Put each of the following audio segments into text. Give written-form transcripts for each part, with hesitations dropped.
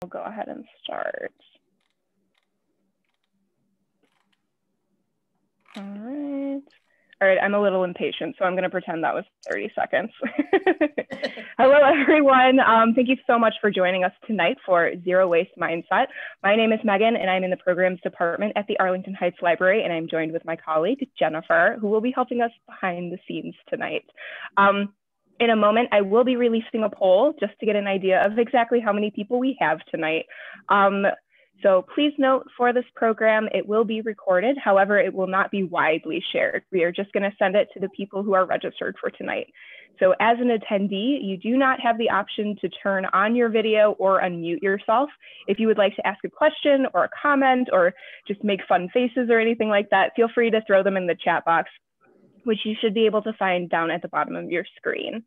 We'll go ahead and start. All right. All right, I'm a little impatient, so I'm going to pretend that was 30 seconds. Hello, everyone. Thank you so much for joining us tonight for Zero Waste Mindset. My name is Megan, and I'm in the Programs Department at the Arlington Heights Library, and I'm joined with my colleague, Jennifer, who will be helping us behind the scenes tonight. In a moment, I will be releasing a poll just to get an idea of exactly how many people we have tonight. So please note for this program, it will be recorded. However, it will not be widely shared. We are just going to send it to the people who are registered for tonight. So as an attendee, you do not have the option to turn on your video or unmute yourself. If you would like to ask a question or a comment or just make fun faces or anything like that, feel free to throw them in the chat box, which you should be able to find down at the bottom of your screen.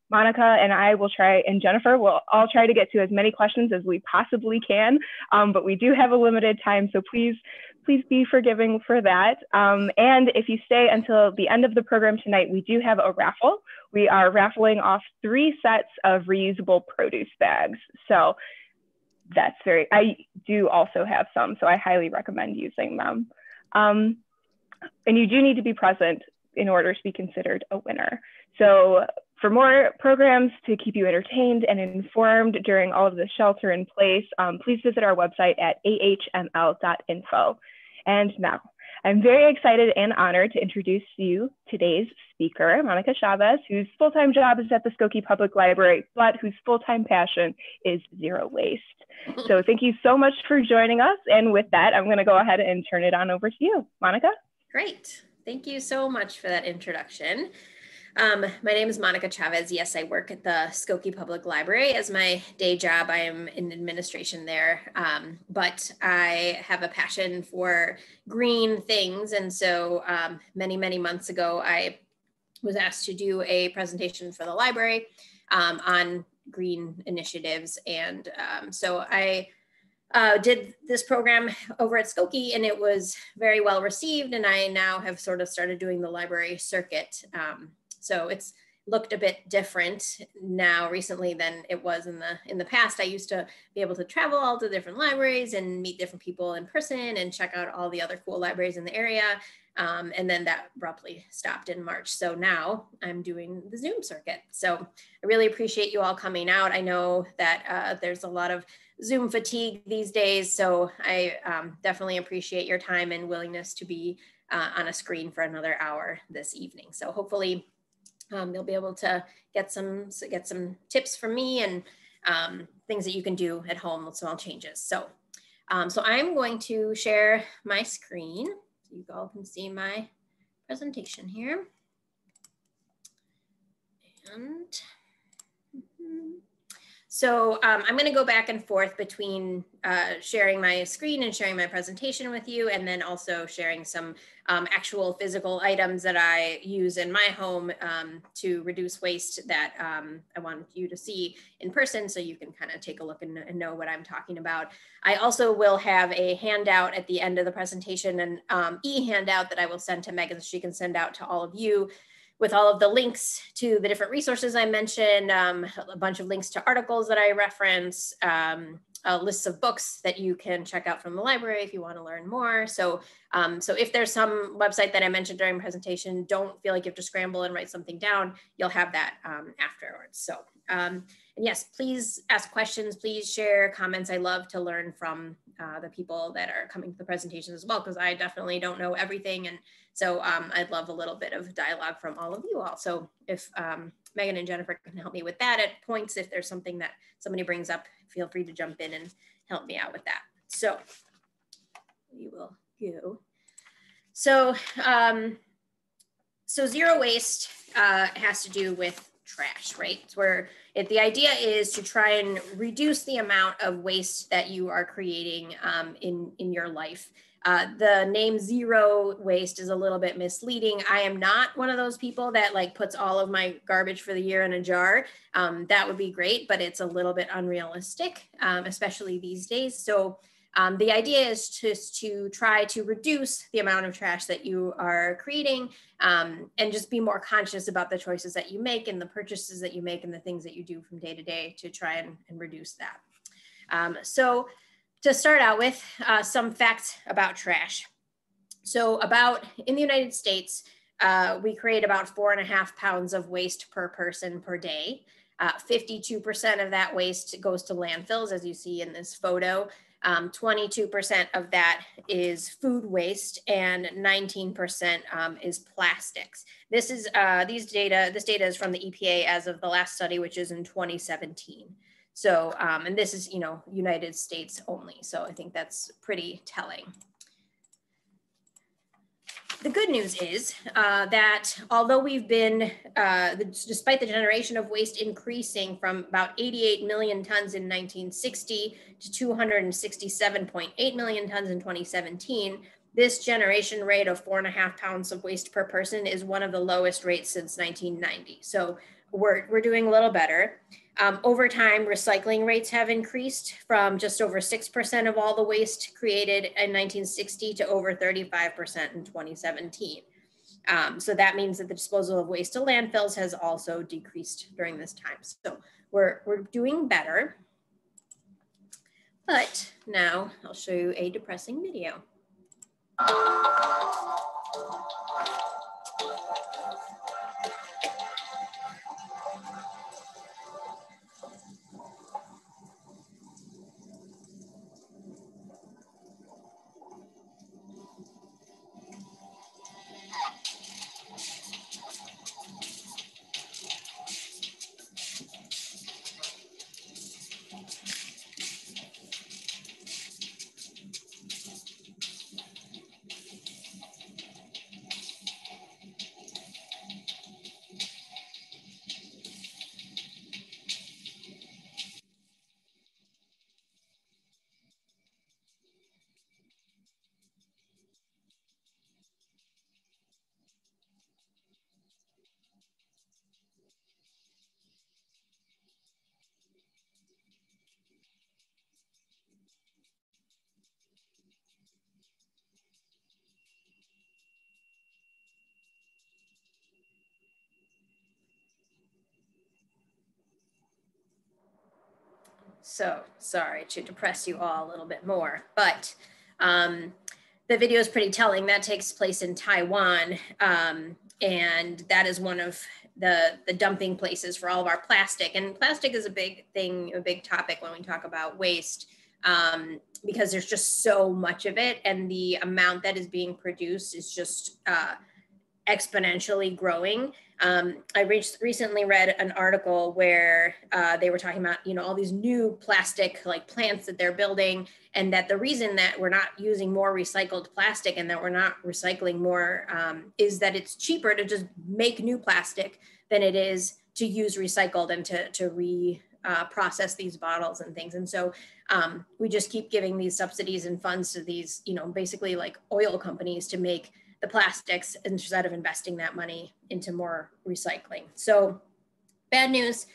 Monica and I will try, and Jennifer will all try to get to as many questions as we possibly can, but we do have a limited time, so please be forgiving for that. And if you stay until the end of the program tonight, we do have a raffle. We are raffling off 3 sets of reusable produce bags. So that's I do also have some, so I highly recommend using them. And you do need to be present in order to be considered a winner. So for more programs to keep you entertained and informed during all of the shelter in place, please visit our website at ahml.info. And now, I'm very excited and honored to introduce you today's speaker, Monica Chavez, whose full-time job is at the Skokie Public Library, but whose full-time passion is zero waste. So thank you so much for joining us. And with that, I'm going to go ahead and turn it on over to you, Monica. Great. Thank you so much for that introduction. My name is Monica Chavez. Yes, I work at the Skokie Public Library. As my day job, I am in administration there, but I have a passion for green things. And so many months ago, I was asked to do a presentation for the library on green initiatives. And so I did this program over at Skokie, and it was very well received. And I now have sort of started doing the library circuit. So it's looked a bit different now recently than it was in the past. I used to be able to travel all to different libraries and meet different people in person and check out all the other cool libraries in the area. And then that abruptly stopped in March. So now I'm doing the Zoom circuit. So I really appreciate you all coming out. I know that there's a lot of Zoom fatigue these days. So I definitely appreciate your time and willingness to be on a screen for another hour this evening. So hopefully you'll be able to get some tips from me and things that you can do at home with small changes. So, so I'm going to share my screen so you all can see my presentation here. And so I'm going to go back and forth between sharing my screen and sharing my presentation with you, and then also sharing some actual physical items that I use in my home to reduce waste that I want you to see in person so you can kind of take a look and know what I'm talking about. I also will have a handout at the end of the presentation, an e-handout that I will send to Megan so she can send out to all of you, with all of the links to the different resources I mentioned, a bunch of links to articles that I reference, lists of books that you can check out from the library if you want to learn more. So, so if there's some website that I mentioned during the presentation, don't feel like you have to scramble and write something down. You'll have that afterwards. So, and yes, please ask questions, please share comments. I love to learn from the people that are coming to the presentations as well, because I definitely don't know everything. And so I'd love a little bit of dialogue from all of you all. So if Megan and Jennifer can help me with that at points, if there's something that somebody brings up, feel free to jump in and help me out with that. So we will go. So, so zero waste has to do with trash, right? It's where the idea is to try and reduce the amount of waste that you are creating in your life. The name zero waste is a little bit misleading. I am not one of those people that like puts all of my garbage for the year in a jar. That would be great, but it's a little bit unrealistic, especially these days. So the idea is just to try to reduce the amount of trash that you are creating and just be more conscious about the choices that you make and the purchases that you make and the things that you do from day to day to try and reduce that. So to start out with, some facts about trash. So in the United States, we create about 4.5 pounds of waste per person per day. 52% of that waste goes to landfills, as you see in this photo. 22% of that is food waste, and 19% is plastics. This data is from the EPA as of the last study, which is in 2017. So, and this is, United States only. So I think that's pretty telling. The good news is that although we've been, despite the generation of waste increasing from about 88 million tons in 1960 to 267.8 million tons in 2017, this generation rate of 4.5 pounds of waste per person is one of the lowest rates since 1990. So we're doing a little better. Over time, recycling rates have increased from just over 6% of all the waste created in 1960 to over 35% in 2017. So that means that the disposal of waste to landfills has also decreased during this time. So we're doing better. But now I'll show you a depressing video. So sorry to depress you all a little bit more, but the video is pretty telling. That takes place in Taiwan, and that is one of the dumping places for all of our plastic. And plastic is a big thing, a big topic when we talk about waste, because there's just so much of it, and the amount that is being produced is just exponentially growing. I recently read an article where they were talking about, all these new plastic like plants that they're building, and that the reason that we're not using more recycled plastic and that we're not recycling more is that it's cheaper to just make new plastic than it is to use recycled and to process these bottles and things. And so we just keep giving these subsidies and funds to these, basically like oil companies to make the plastics instead of investing that money into more recycling. So bad news,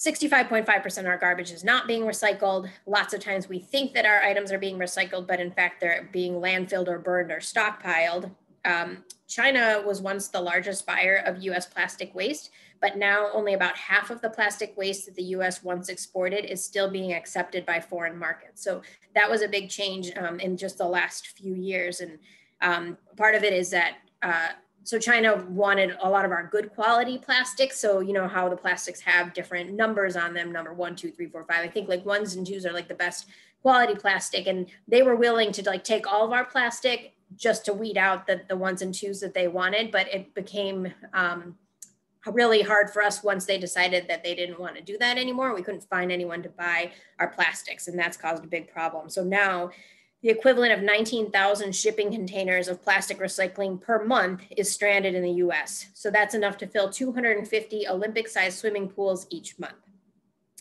65.5% of our garbage is not being recycled. Lots of times we think that our items are being recycled, but in fact they're being landfilled or burned or stockpiled. China was once the largest buyer of US plastic waste, but now only about half of the plastic waste that the US once exported is still being accepted by foreign markets. So that was a big change in just the last few years. And part of it is that, so China wanted a lot of our good quality plastics. So, how the plastics have different numbers on them, number 1, 2, 3, 4, 5. I think like 1s and 2s are like the best quality plastic. And they were willing to like take all of our plastic just to weed out the 1s and 2s that they wanted. But it became really hard for us once they decided that they didn't want to do that anymore. We couldn't find anyone to buy our plastics, and that's caused a big problem. So now the equivalent of 19,000 shipping containers of plastic recycling per month is stranded in the US. So that's enough to fill 250 Olympic-sized swimming pools each month.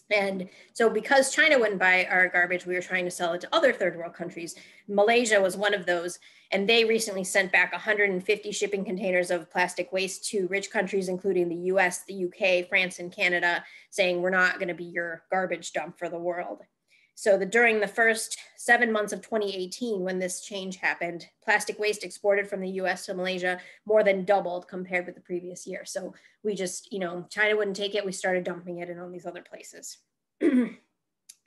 And so because China wouldn't buy our garbage, we were trying to sell it to other third world countries. Malaysia was one of those, and they recently sent back 150 shipping containers of plastic waste to rich countries, including the US, the UK, France, and Canada, saying we're not gonna be your garbage dump for the world. So during the first 7 months of 2018, when this change happened, plastic waste exported from the US to Malaysia more than doubled compared with the previous year. So we just, China wouldn't take it. We started dumping it in all these other places.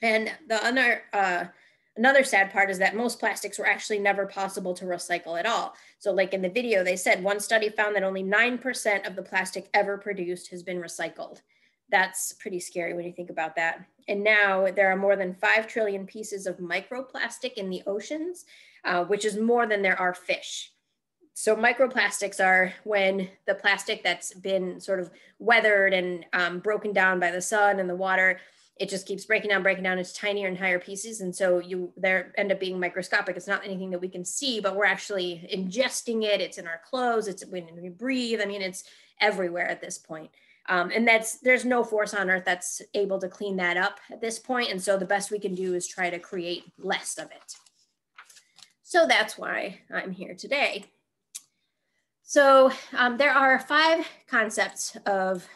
And another sad part is that most plastics were actually never possible to recycle at all. So like in the video, they said one study found that only 9% of the plastic ever produced has been recycled. That's pretty scary when you think about that. And now there are more than 5 trillion pieces of microplastic in the oceans, which is more than there are fish. So microplastics are when the plastic that's been sort of weathered and broken down by the sun and the water, it just keeps breaking down into tinier and higher pieces. And so they end up being microscopic. It's not anything that we can see, but we're actually ingesting it. It's in our clothes. It's when we breathe. I mean, it's everywhere at this point. And there's no force on earth that's able to clean that up at this point. And so the best we can do is try to create less of it. So that's why I'm here today. So there are 5 concepts of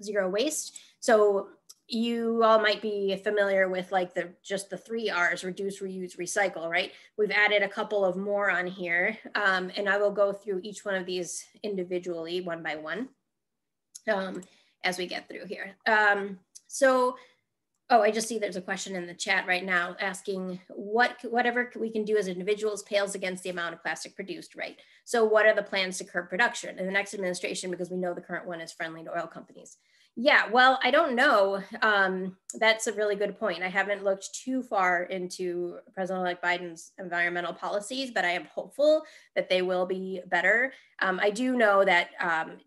zero waste. So you all might be familiar with like just the 3 R's: reduce, reuse, recycle, right? We've added a couple of more on here, and I will go through each one of these individually, one by one, as we get through here. Oh, I just see there's a question in the chat right now asking whatever we can do as individuals pales against the amount of plastic produced, right? So what are the plans to curb production in the next administration, because we know the current one is friendly to oil companies? Yeah, well, I don't know. That's a really good point. I haven't looked too far into President-elect Biden's environmental policies, but I am hopeful that they will be better. I do know that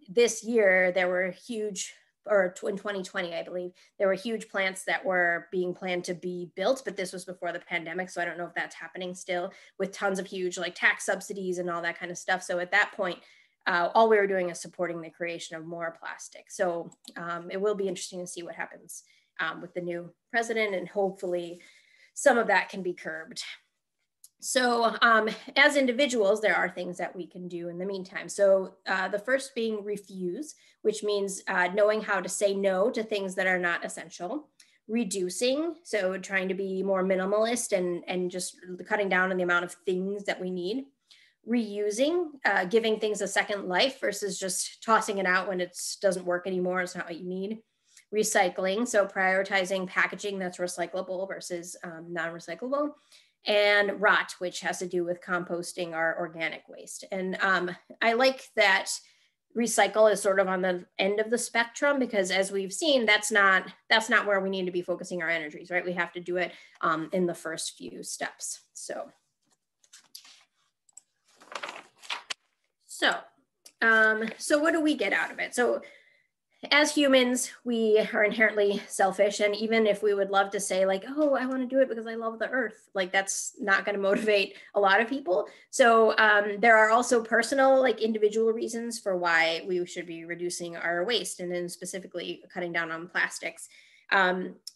this year there were huge, or in 2020, I believe, there were huge plants that were being planned to be built, but this was before the pandemic. So I don't know if that's happening still, with tons of huge like tax subsidies and all that kind of stuff. So at that point, all we were doing is supporting the creation of more plastic. So it will be interesting to see what happens with the new president, and hopefully some of that can be curbed. So as individuals, there are things that we can do in the meantime. So the first being refuse, which means knowing how to say no to things that are not essential. Reducing, so trying to be more minimalist and just cutting down on the amount of things that we need. Reusing, giving things a second life versus just tossing it out when it doesn't work anymore, it's not what you need. Recycling, so prioritizing packaging that's recyclable versus non-recyclable. And rot, which has to do with composting our organic waste. And I like that recycle is sort of on the end of the spectrum, because as we've seen, that's not where we need to be focusing our energies, right? We have to do it in the first few steps. So what do we get out of it? So as humans, we are inherently selfish. And even if we would love to say like, oh, I want to do it because I love the earth, like that's not going to motivate a lot of people. So there are also personal, like individual reasons for why we should be reducing our waste, and then specifically cutting down on plastics.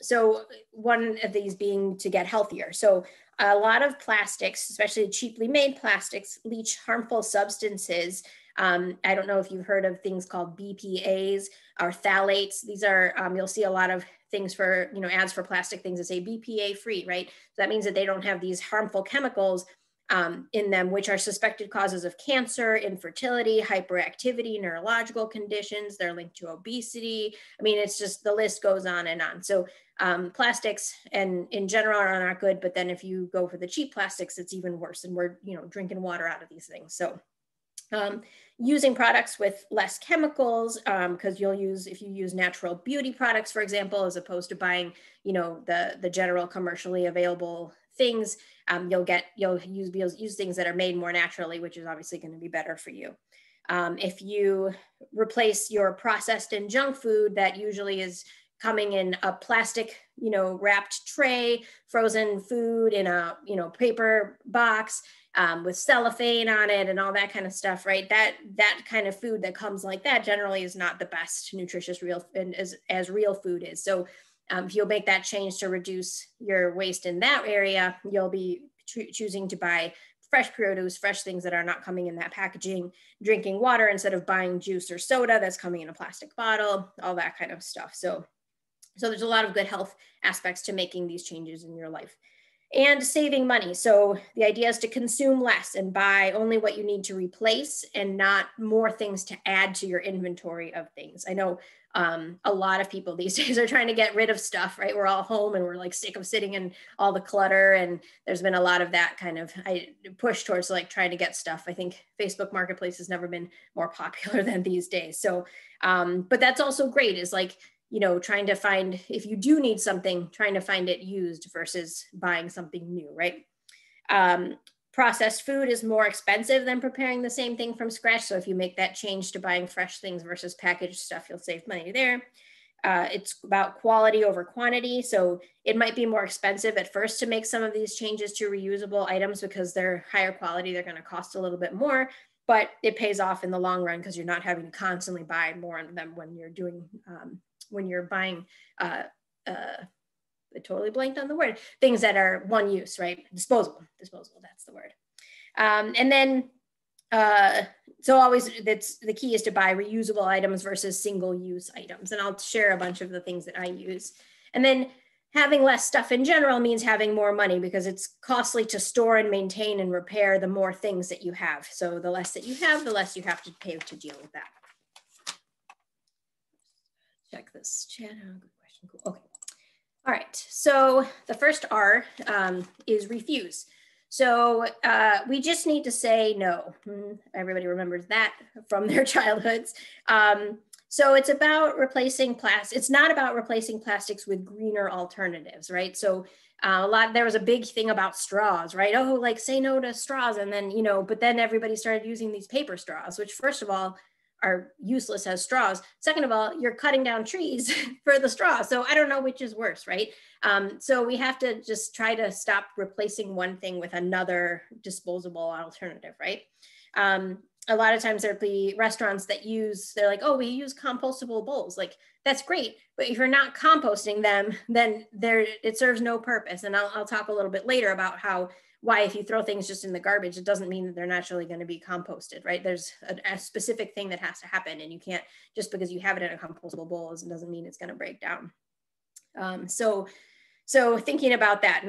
So one of these being to get healthier. So a lot of plastics, especially cheaply made plastics, leach harmful substances. I don't know if you've heard of things called BPAs or phthalates. These are, you'll see a lot of things for, ads for plastic things that say BPA free, right? So that means that they don't have these harmful chemicals in them, which are suspected causes of cancer, infertility, hyperactivity, neurological conditions. They're linked to obesity. I mean, it's just, the list goes on and on. So plastics and in general are not good, but then if you go for the cheap plastics, it's even worse. And we're, drinking water out of these things. So using products with less chemicals, because if you use natural beauty products, for example, as opposed to buying, the general commercially available things, you'll use things that are made more naturally, which is obviously going to be better for you. If you replace your processed and junk food that usually is coming in a plastic, wrapped tray, frozen food in a, paper box, with cellophane on it and all that kind of stuff, right? That kind of food that comes like that generally is not the best nutritious as real food is. So if you'll make that change to reduce your waste in that area, you'll be choosing to buy fresh produce, fresh things that are not coming in that packaging, drinking water instead of buying juice or soda that's coming in a plastic bottle, all that kind of stuff. So there's a lot of good health aspects to making these changes in your life. and saving money. So the idea is to consume less and buy only what you need to replace and not more things to add to your inventory of things. I know a lot of people these days are trying to get rid of stuff, right? We're all home and we're like sick of sitting in all the clutter. And there's been a lot of that kind of push towards like trying to get stuff. I think Facebook Marketplace has never been more popular than these days. So, but that's also great, is like, you know, trying to find, if you do need something, trying to find it used versus buying something new, right? Processed food is more expensive than preparing the same thing from scratch. So if you make that change to buying fresh things versus packaged stuff, you'll save money there. It's about quality over quantity. So it might be more expensive at first to make some of these changes to reusable items because they're higher quality, they're going to cost a little bit more, but it pays off in the long run because you're not having to constantly buy more of them when you're doing, when you're buying, I totally blanked on the word, things that are one use, right? Disposable, that's the word. And then, so always that's the key, is to buy reusable items versus single use items. And I'll share a bunch of the things that I use. And then having less stuff in general means having more money, because it's costly to store and maintain and repair the more things that you have. So the less that you have, the less you have to pay to deal with that. Check this chat. Oh, good question. Cool. Okay. All right, so the first R is refuse. So we just need to say no. Everybody remembers that from their childhoods. So it's about replacing plastic. It's not about replacing plastics with greener alternatives, right? So there was a big thing about straws, right? Oh, like say no to straws. And then, you know, but then everybody started using these paper straws, which first of all, are useless as straws. Second of all, you're cutting down trees for the straw. So I don't know which is worse, right? So we have to just try to stop replacing one thing with another disposable alternative, right? A lot of times there'll be restaurants that they're like, oh, we use compostable bowls. Like, that's great. But if you're not composting them, then it serves no purpose. And I'll talk a little bit later about why if you throw things just in the garbage, it doesn't mean that they're naturally going to be composted, right? There's a specific thing that has to happen, and you can't, just because you have it in a compostable bowl, it doesn't mean it's going to break down. So thinking about that,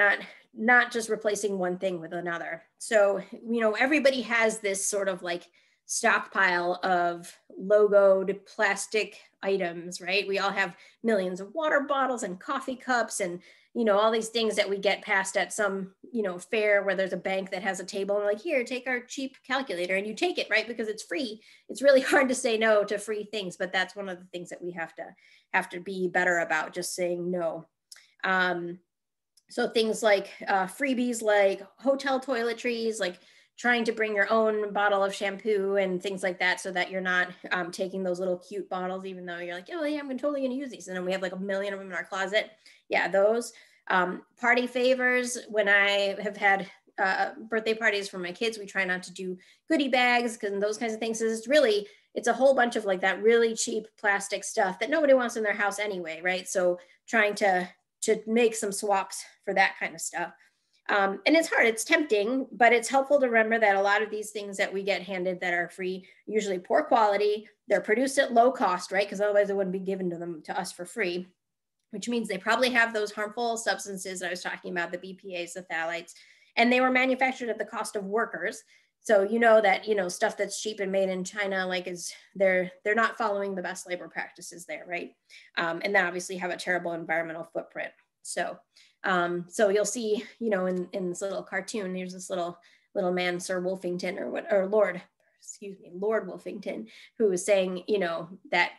not just replacing one thing with another. So, you know, everybody has this sort of like stockpile of logoed plastic items, right? We all have millions of water bottles and coffee cups and, you know, all these things that we get passed at some, you know, fair where there's a bank that has a table and like, here, take our cheap calculator, and you take it, right? Because it's free. It's really hard to say no to free things, but that's one of the things that we have to be better about, just saying no. So things like freebies, like hotel toiletries, like trying to bring your own bottle of shampoo and things like that, so that you're not taking those little cute bottles, even though you're like, oh yeah, I'm totally gonna use these. And then we have like a million of them in our closet. Yeah, those. Party favors. When I have had birthday parties for my kids, we try not to do goodie bags and those kinds of things. It's a whole bunch of like that really cheap plastic stuff that nobody wants in their house anyway, right? So trying to make some swaps for that kind of stuff. And it's hard, it's tempting, but it's helpful to remember that a lot of these things that we get handed that are free, usually poor quality, they're produced at low cost, right? Because otherwise it wouldn't be given to us for free, which means they probably have those harmful substances that I was talking about, the BPAs, the phthalates, and they were manufactured at the cost of workers. So you know that, you know, stuff that's cheap and made in China, like they're not following the best labor practices there, right? And they obviously have a terrible environmental footprint. So you'll see, you know, in this little cartoon, here's this little man, Sir Wolfington, Lord Wolfington, who is saying, you know, that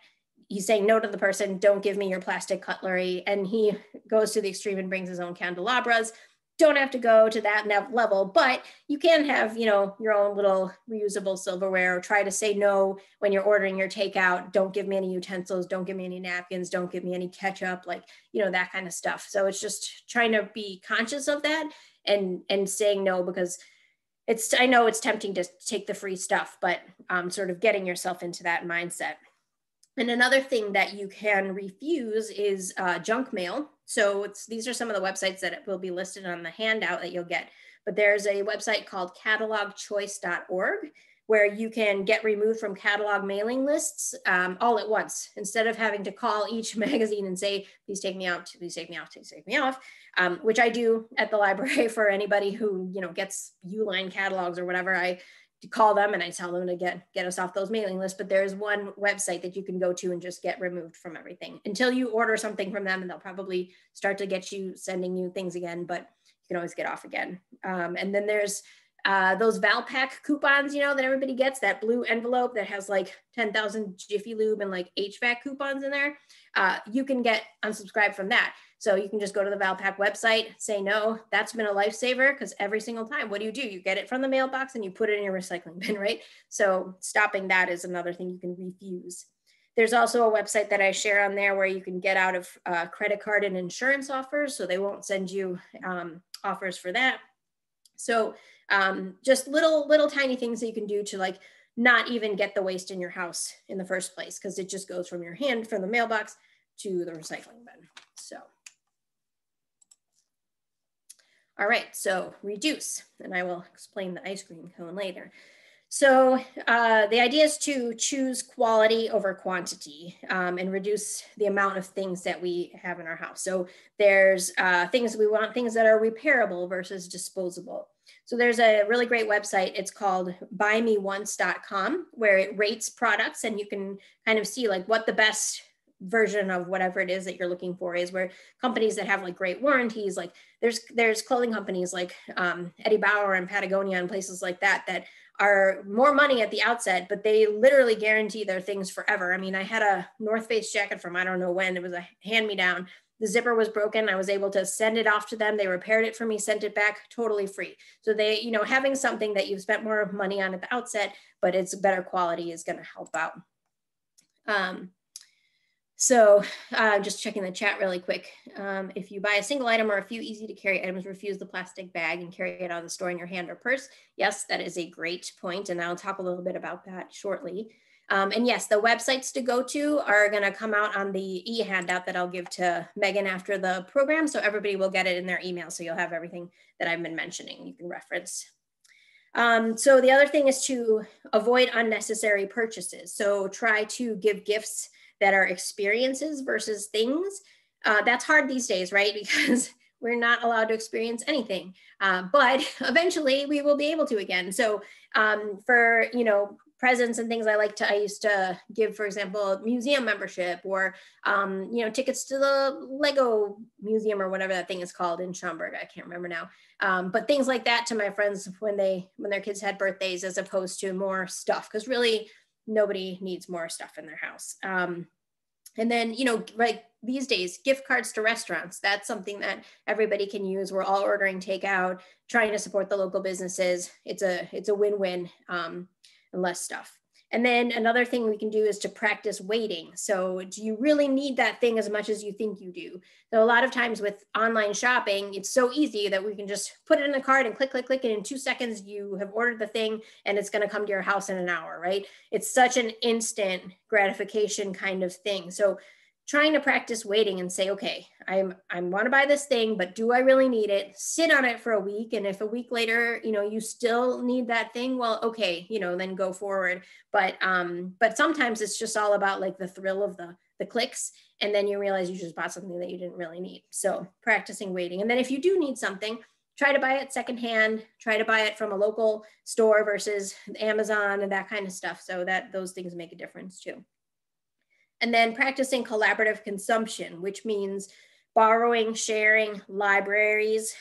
he's saying no to the person, don't give me your plastic cutlery. And he goes to the extreme and brings his own candelabras. Don't have to go to that level, but you can have, you know, your own little reusable silverware, or try to say no when you're ordering your takeout. Don't give me any utensils. Don't give me any napkins. Don't give me any ketchup, like, you know, that kind of stuff. So it's just trying to be conscious of that and saying no, because I know it's tempting to take the free stuff, but sort of getting yourself into that mindset. And another thing that you can refuse is junk mail. So these are some of the websites that will be listed on the handout that you'll get. But there's a website called catalogchoice.org where you can get removed from catalog mailing lists all at once, instead of having to call each magazine and say, please take me out, please take me off, please take me off, which I do at the library for anybody who, you know, gets Uline catalogs or whatever. I call them and I tell them to get us off those mailing lists. But there's one website that you can go to and just get removed from everything until you order something from them, and they'll probably start to get you sending you things again, but you can always get off again. And then there's those Valpak coupons, you know, that everybody gets, that blue envelope that has like 10,000 Jiffy Lube and like HVAC coupons in there. You can get unsubscribed from that. So you can just go to the Valpak website, say no. That's been a lifesaver, because every single time, what do? You get it from the mailbox and you put it in your recycling bin, right? So stopping that is another thing you can refuse. There's also a website that I share on there where you can get out of credit card and insurance offers, so they won't send you offers for that. So just little tiny things that you can do to like not even get the waste in your house in the first place, because it just goes from your hand, from the mailbox to the recycling bin. So, all right, so reduce, and I will explain the ice cream cone later. So the idea is to choose quality over quantity and reduce the amount of things that we have in our house. So there's things we want, things that are repairable versus disposable. So there's a really great website. It's called buymeonce.com, where it rates products, and you can kind of see like what the best version of whatever it is that you're looking for is, where companies that have like great warranties, like there's clothing companies like Eddie Bauer and Patagonia and places like that are more money at the outset, but they literally guarantee their things forever. I mean, I had a North Face jacket from, I don't know when, it was a hand-me-down. The zipper was broken. I was able to send it off to them. They repaired it for me, sent it back totally free. So they, you know, having something that you've spent more money on at the outset, but it's better quality, is going to help out. So just checking the chat really quick. If you buy a single item or a few easy to carry items, refuse the plastic bag and carry it out of the store in your hand or purse. Yes, that is a great point, and I'll talk a little bit about that shortly. And yes, the websites to go to are going to come out on the e-handout that I'll give to Megan after the program, so everybody will get it in their email, so you'll have everything that I've been mentioning you can reference. So the other thing is to avoid unnecessary purchases. So try to give gifts that are experiences versus things. That's hard these days, right? Because we're not allowed to experience anything, but eventually we will be able to again. So for, you know, presents and things, I used to give, for example, museum membership, or, you know, tickets to the Lego museum or whatever that thing is called in Schaumburg. I can't remember now. But things like that to my friends when their kids had birthdays, as opposed to more stuff, because really nobody needs more stuff in their house. And then, you know, like these days, gift cards to restaurants, that's something that everybody can use. We're all ordering takeout, trying to support the local businesses. It's a win-win, and less stuff. And then another thing we can do is to practice waiting. So do you really need that thing as much as you think you do? So a lot of times with online shopping, it's so easy that we can just put it in a cart and click, click, click, and in 2 seconds you have ordered the thing and it's going to come to your house in an hour, right? It's such an instant gratification kind of thing. So trying to practice waiting and say, okay, I want to buy this thing, but do I really need it? Sit on it for a week. And if a week later, you know, you still need that thing, well, okay, you know, then go forward. But sometimes it's just all about like the thrill of the clicks. And then you realize you just bought something that you didn't really need. So practicing waiting. And then if you do need something, try to buy it secondhand, try to buy it from a local store versus Amazon and that kind of stuff. So that those things make a difference too. And then practicing collaborative consumption, which means borrowing, sharing, libraries,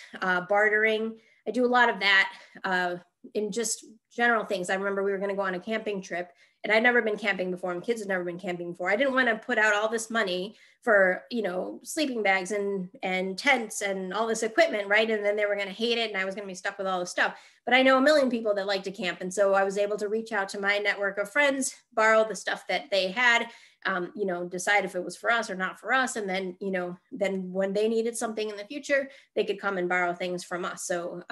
bartering. I do a lot of that in just general things. I remember we were going to go on a camping trip, and I'd never been camping before, and kids had never been camping before. I didn't want to put out all this money for, you know, sleeping bags and tents and all this equipment, right? And then they were going to hate it, and I was going to be stuck with all this stuff. But I know a million people that like to camp, and so I was able to reach out to my network of friends, borrow the stuff that they had, you know, decide if it was for us or not for us. And then, you know, then when they needed something in the future, they could come and borrow things from us. So,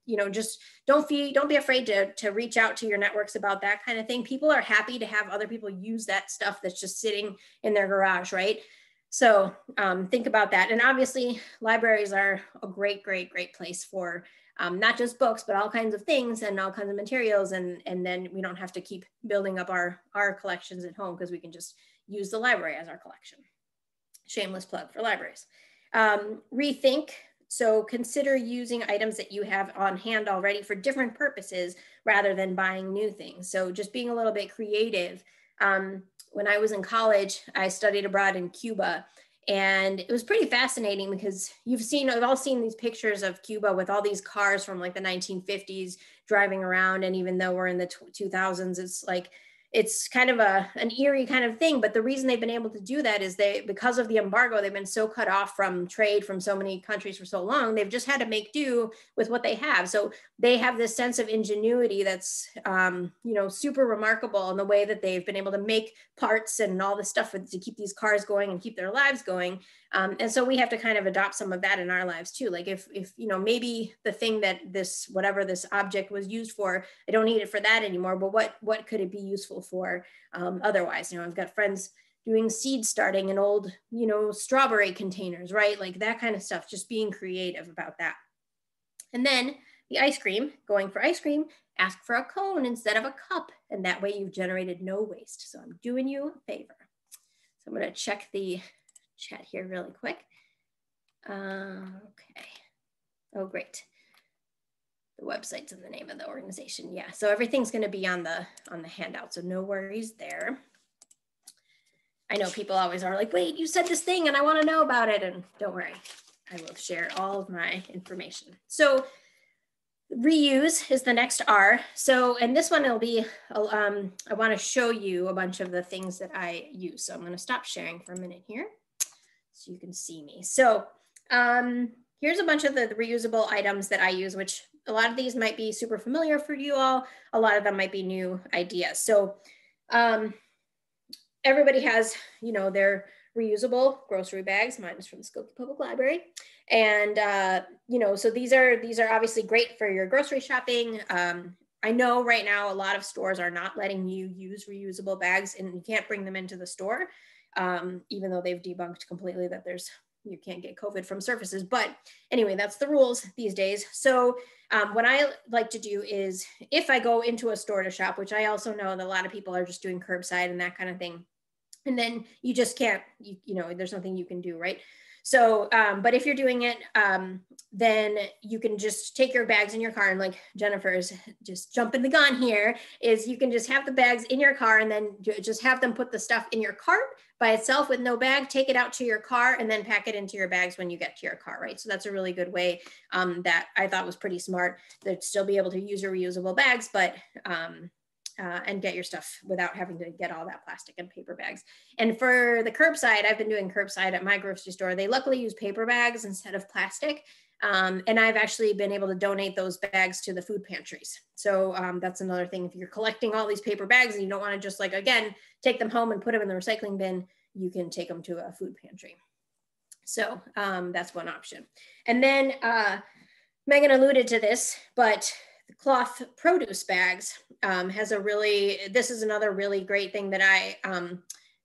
you know, just don't be afraid to reach out to your networks about that kind of thing. People are happy to have other people use that stuff that's just sitting in their garage, right? So think about that. And obviously libraries are a great place for not just books, but all kinds of things and all kinds of materials. And then we don't have to keep building up our collections at home, because we can just use the library as our collection. Shameless plug for libraries. Rethink. So consider using items that you have on hand already for different purposes rather than buying new things. So just being a little bit creative. When I was in college, I studied abroad in Cuba, and it was pretty fascinating because we've all seen these pictures of Cuba with all these cars from like the 1950s driving around. And even though we're in the 2000s, it's like, it's kind of an eerie kind of thing. But the reason they've been able to do that is because of the embargo, they've been so cut off from trade from so many countries for so long, they've just had to make do with what they have. So they have this sense of ingenuity that's, super remarkable in the way that they've been able to make parts and all this stuff to keep these cars going and keep their lives going. And so we have to kind of adopt some of that in our lives too. Like if maybe the thing that whatever this object was used for, I don't need it for that anymore, but what could it be useful for otherwise? I've got friends doing seed starting in old, strawberry containers, right? Like that kind of stuff, just being creative about that. And then the ice cream, going for ice cream, ask for a cone instead of a cup. And that way you've generated no waste. So I'm doing you a favor. So I'm going to check the chat here really quick. Okay. Oh, great. The website's in the name of the organization. Yeah. So everything's going to be on the handout. So no worries there. I know people always are like, wait, you said this thing and I want to know about it. And don't worry, I will share all of my information. So reuse is the next R. So, and this one, it'll be, I want to show you a bunch of the things that I use. So I'm going to stop sharing for a minute here so you can see me. So here's a bunch of the reusable items that I use, which a lot of these might be super familiar for you all. A lot of them might be new ideas. So everybody has, their reusable grocery bags. Mine is from the Skokie Public Library. And, so these are obviously great for your grocery shopping. I know right now a lot of stores are not letting you use reusable bags, and you can't bring them into the store, even though they've debunked completely that you can't get COVID from surfaces. But anyway, that's the rules these days. So what I like to do is, if I go into a store to shop, which I also know that a lot of people are just doing curbside and that kind of thing, and then you just can't, there's nothing you can do, right? So, but if you're doing it, then you can just take your bags in your car, and like Jennifer's just jumping the gun here, is you can just have the bags in your car and then just have them put the stuff in your cart by itself with no bag, take it out to your car, and then pack it into your bags when you get to your car, right? So that's a really good way that I thought was pretty smart, to still be able to use your reusable bags, but and get your stuff without having to get all that plastic and paper bags. And for the curbside, I've been doing curbside at my grocery store. They luckily use paper bags instead of plastic. And I've actually been able to donate those bags to the food pantries. So that's another thing. If you're collecting all these paper bags and you don't want to just again, take them home and put them in the recycling bin, you can take them to a food pantry. So that's one option. And then Megan alluded to this, but the cloth produce bags this is another really great thing that I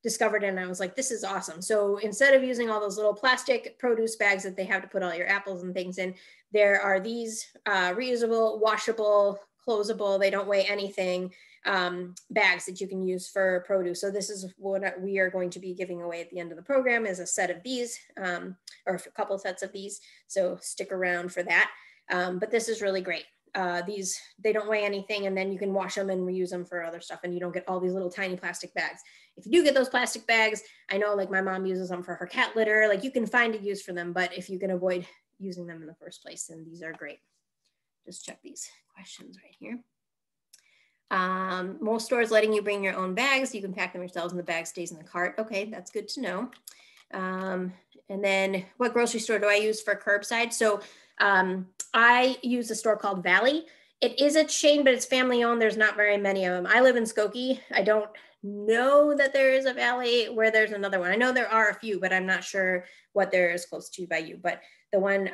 discovered, and I was like, this is awesome. So instead of using all those little plastic produce bags that they have to put all your apples and things in, there are these reusable, washable, closable, they don't weigh anything, bags that you can use for produce. So this is what we are going to be giving away at the end of the program, is a set of these, or a couple sets of these. So stick around for that. But this is really great. They don't weigh anything, and then you can wash them and reuse them for other stuff, and you don't get all these little tiny plastic bags. If you do get those plastic bags, I know my mom uses them for her cat litter, you can find a use for them, but if you can avoid using them in the first place, then these are great. Just check these questions right here. Most stores letting you bring your own bags. You can pack them yourselves and the bag stays in the cart. Okay, that's good to know. And then what grocery store do I use for curbside? So I use a store called Valley. It is a chain, but it's family owned. There's not very many of them. I live in Skokie. I don't know that there is a Valley where there's another one. I know there are a few, but I'm not sure what there is close to by you. But the one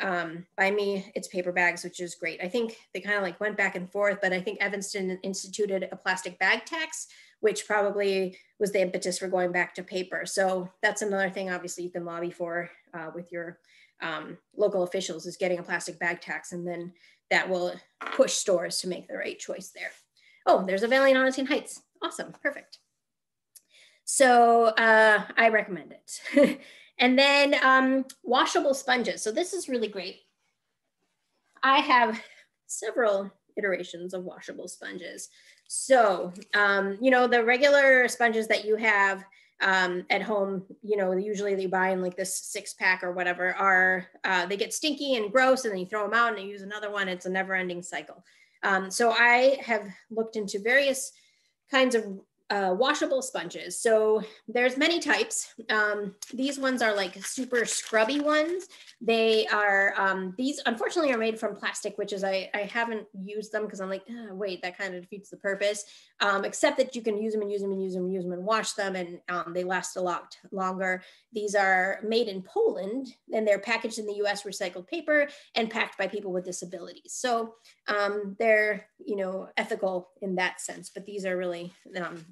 by me, it's paper bags, which is great. I think they kind of went back and forth, but I think Evanston instituted a plastic bag tax, which probably was the impetus for going back to paper. So that's another thing, obviously, you can lobby for with your local officials, is getting a plastic bag tax, and then that will push stores to make the right choice there. Oh, there's a Valley and Onatine Heights. Awesome, perfect. So I recommend it. And then washable sponges. So this is really great. I have several iterations of washable sponges. So, you know, the regular sponges that you have at home, you know, usually they buy in like this 6-pack or whatever, are they get stinky and gross, and then you throw them out and you use another one. It's a never-ending cycle. So I have looked into various kinds of washable sponges. So there's many types. These ones are like super scrubby ones. They are, these unfortunately are made from plastic, which is, I haven't used them because I'm like, oh, wait, that kind of defeats the purpose. Except that you can use them and use them and use them and use them and wash them, and they last a lot longer. These are made in Poland, and they're packaged in the US recycled paper and packed by people with disabilities. So they're, you know, ethical in that sense, but these are really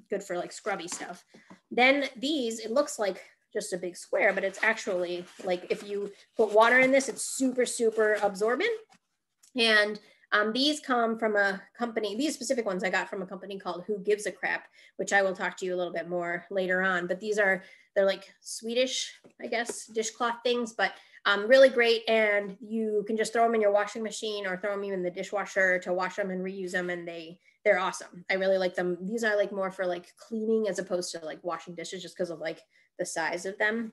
good for like scrubby stuff. Then these, it looks like just a big square, but it's actually like, if you put water in this, it's super, super absorbent. And these come from a company, these specific ones I got from a company called Who Gives a Crap, which I will talk to you a little bit more later on. But these are, they're like Swedish, I guess, dishcloth things, but really great. And you can just throw them in your washing machine or throw them even in the dishwasher to wash them and reuse them. And they're awesome. I really like them. These are like more for like cleaning as opposed to like washing dishes, just because of like the size of them.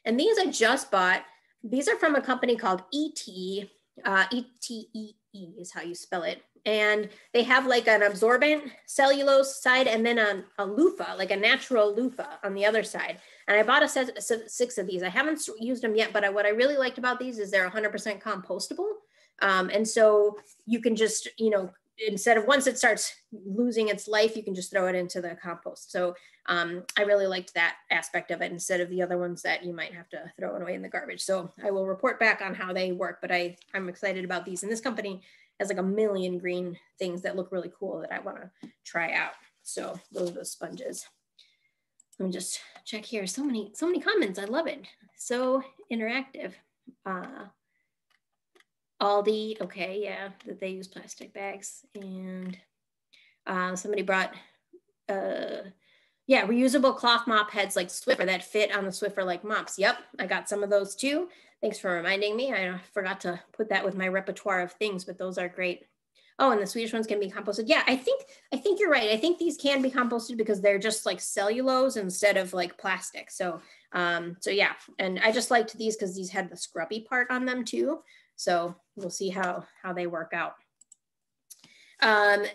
And these I just bought. These are from a company called ETE. ETEE is how you spell it. And they have like an absorbent cellulose side and then a loofah, like a natural loofah on the other side. And I bought a set of 6 of these. I haven't used them yet, but what I really liked about these is they're 100% compostable. And so you can just, you know, instead of, once it starts losing its life, you can just throw it into the compost. So I really liked that aspect of it, instead of the other ones that you might have to throw it away in the garbage. So I will report back on how they work, but I'm excited about these. And this company has like a million green things that look really cool that I want to try out. So those are the sponges. Let me just check here. So many comments. I love it. So interactive. Aldi, okay, yeah, that they use plastic bags. And somebody brought, yeah, reusable cloth mop heads like Swiffer that fit on the Swiffer like mops. Yep, I got some of those too. Thanks for reminding me. I forgot to put that with my repertoire of things, but those are great. Oh, and the Swedish ones can be composted. Yeah, I think you're right. I think these can be composted because they're just like cellulose instead of like plastic. So, so yeah, and I just liked these because these had the scrubby part on them too. So we'll see how they work out.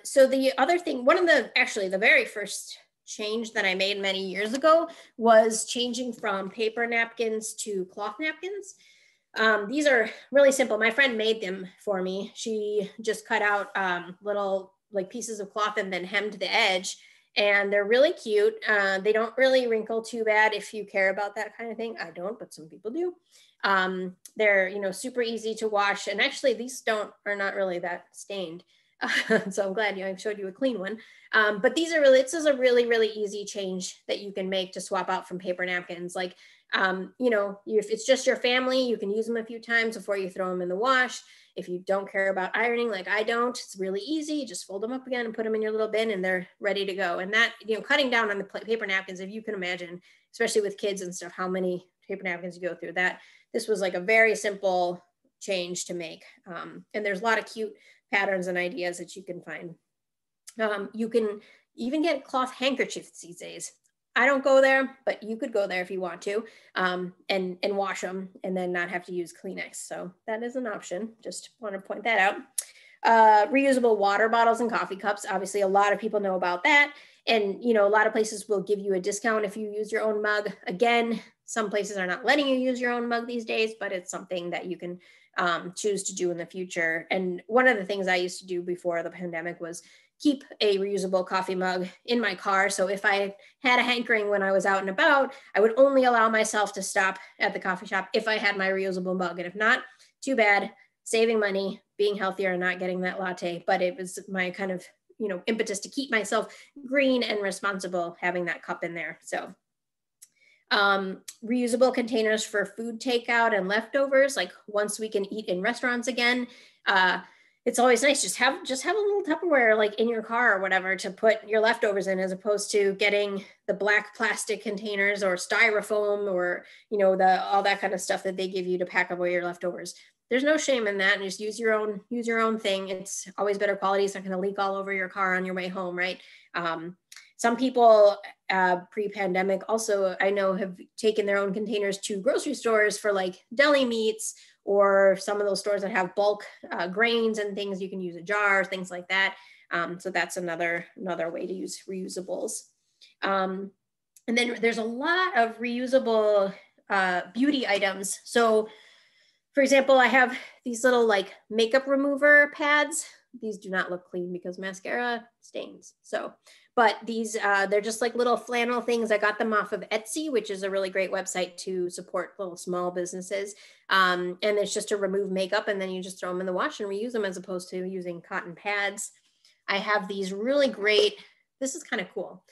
So the other thing, actually the very first change that I made many years ago was changing from paper napkins to cloth napkins. These are really simple. My friend made them for me. She just cut out little like pieces of cloth and then hemmed the edge. And they're really cute. They don't really wrinkle too bad if you care about that kind of thing. I don't, but some people do. They're, you know, super easy to wash. And actually these are not really that stained. So I'm glad I showed you a clean one. But this is a really, really easy change that you can make to swap out from paper napkins. Like, you know, if it's just your family, you can use them a few times before you throw them in the wash. If you don't care about ironing like I don't, it's really easy. You just fold them up again and put them in your little bin and they're ready to go. And that, you know, cutting down on the paper napkins, if you can imagine, especially with kids and stuff, how many paper napkins you go through, this was like a very simple change to make. And there's a lot of cute patterns and ideas that you can find. You can even get cloth handkerchiefs these days. I don't go there, but you could go there if you want to, and wash them and then not have to use Kleenex. So that is an option. Just want to point that out. Reusable water bottles and coffee cups. Obviously, a lot of people know about that. And, you know, a lot of places will give you a discount if you use your own mug. Again, some places are not letting you use your own mug these days, but it's something that you can choose to do in the future. And one of the things I used to do before the pandemic was keep a reusable coffee mug in my car. So if I had a hankering when I was out and about, I would only allow myself to stop at the coffee shop if I had my reusable mug. And if not, too bad, saving money, being healthier and not getting that latte. But it was my kind of, impetus to keep myself green and responsible having that cup in there. So reusable containers for food takeout and leftovers, like once we can eat in restaurants again. It's always nice, just have a little Tupperware like in your car or whatever to put your leftovers in, as opposed to getting the black plastic containers or styrofoam or, all that kind of stuff that they give you to pack away your leftovers. There's no shame in that, and just use your own thing. It's always better quality. It's not going to leak all over your car on your way home, right? Some people pre-pandemic also, I know, have taken their own containers to grocery stores for like deli meats, or some of those stores that have bulk grains and things. You can use a jar, things like that. So that's another way to use reusables. And then there's a lot of reusable beauty items. So for example, I have these little like makeup remover pads. These do not look clean because mascara stains. But these, they're just like little flannel things. I got them off of Etsy, which is a really great website to support little small businesses. And it's just to remove makeup, and then you just throw them in the wash and reuse them, as opposed to using cotton pads. I have these really great, this is kind of cool.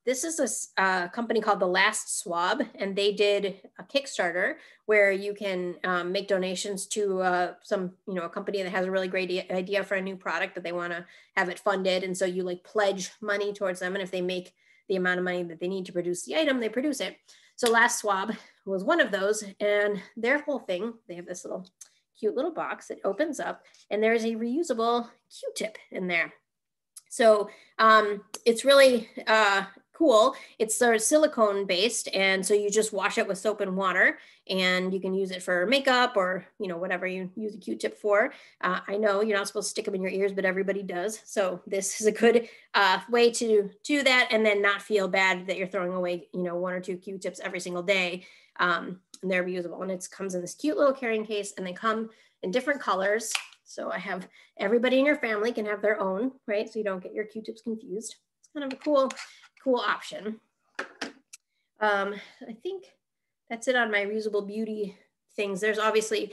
This is a company called The Last Swab, and they did a Kickstarter where you can make donations to a company that has a really great idea for a new product that they want to have it funded. And so you like pledge money towards them. And if they make the amount of money that they need to produce the item, they produce it. So Last Swab was one of those, and their whole thing, they have this little cute little box that opens up, and there's a reusable Q-tip in there. So it's really cool. It's sort of silicone based, and so you just wash it with soap and water, and you can use it for makeup or whatever you use a Q-tip for. I know you're not supposed to stick them in your ears, but everybody does. So this is a good way to do that, and then not feel bad that you're throwing away 1 or 2 Q-tips every single day. And they're reusable, and it comes in this cute little carrying case, and they come in different colors. So I have everybody in your family can have their own, right? So you don't get your Q-tips confused. It's kind of a cool option. I think that's it on my reusable beauty things. There's obviously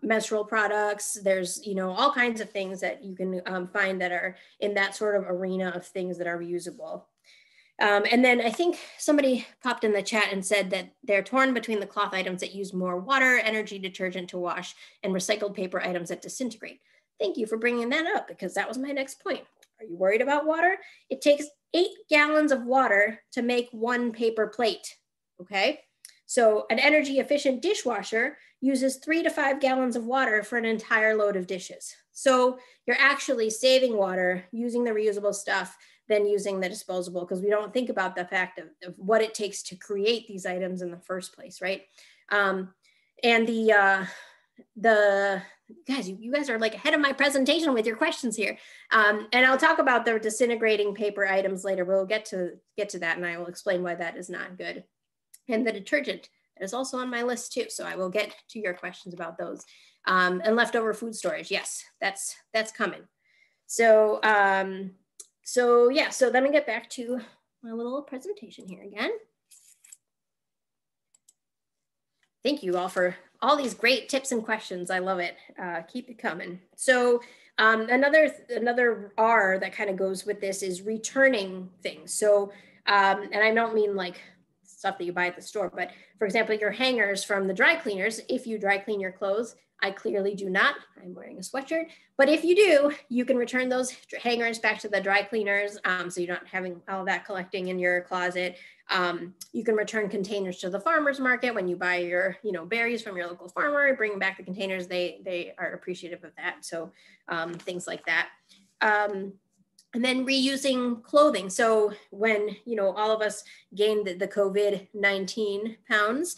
menstrual products. There's, all kinds of things that you can find that are in that sort of arena of things that are reusable. And then I think somebody popped in the chat and said that they're torn between the cloth items that use more water, energy, detergent to wash, and recycled paper items that disintegrate. Thank you for bringing that up, because that was my next point. Are you worried about water? It takes 8 gallons of water to make 1 paper plate, okay? So an energy efficient dishwasher uses 3 to 5 gallons of water for an entire load of dishes. So you're actually saving water using the reusable stuff than using the disposable, because we don't think about the fact of what it takes to create these items in the first place, right? And the guys, you guys are like ahead of my presentation with your questions here. And I'll talk about the disintegrating paper items later. We'll get to that, and I will explain why that is not good. And the detergent is also on my list too, so I will get to your questions about those. And leftover food storage, yes, that's coming. So yeah, so then I get back to my little presentation here again. Thank you all for all these great tips and questions. I love it. Keep it coming. So another R that kind of goes with this is returning things. So, and I don't mean like stuff that you buy at the store, but for example, your hangers from the dry cleaners, if you dry clean your clothes, I clearly do not. I'm wearing a sweatshirt, but if you do, you can return those hangers back to the dry cleaners. So you're not having all that collecting in your closet. You can return containers to the farmer's market when you buy your, berries from your local farmer, bring back the containers. They are appreciative of that. So things like that. And then reusing clothing. So when, all of us gained the COVID-19 pounds,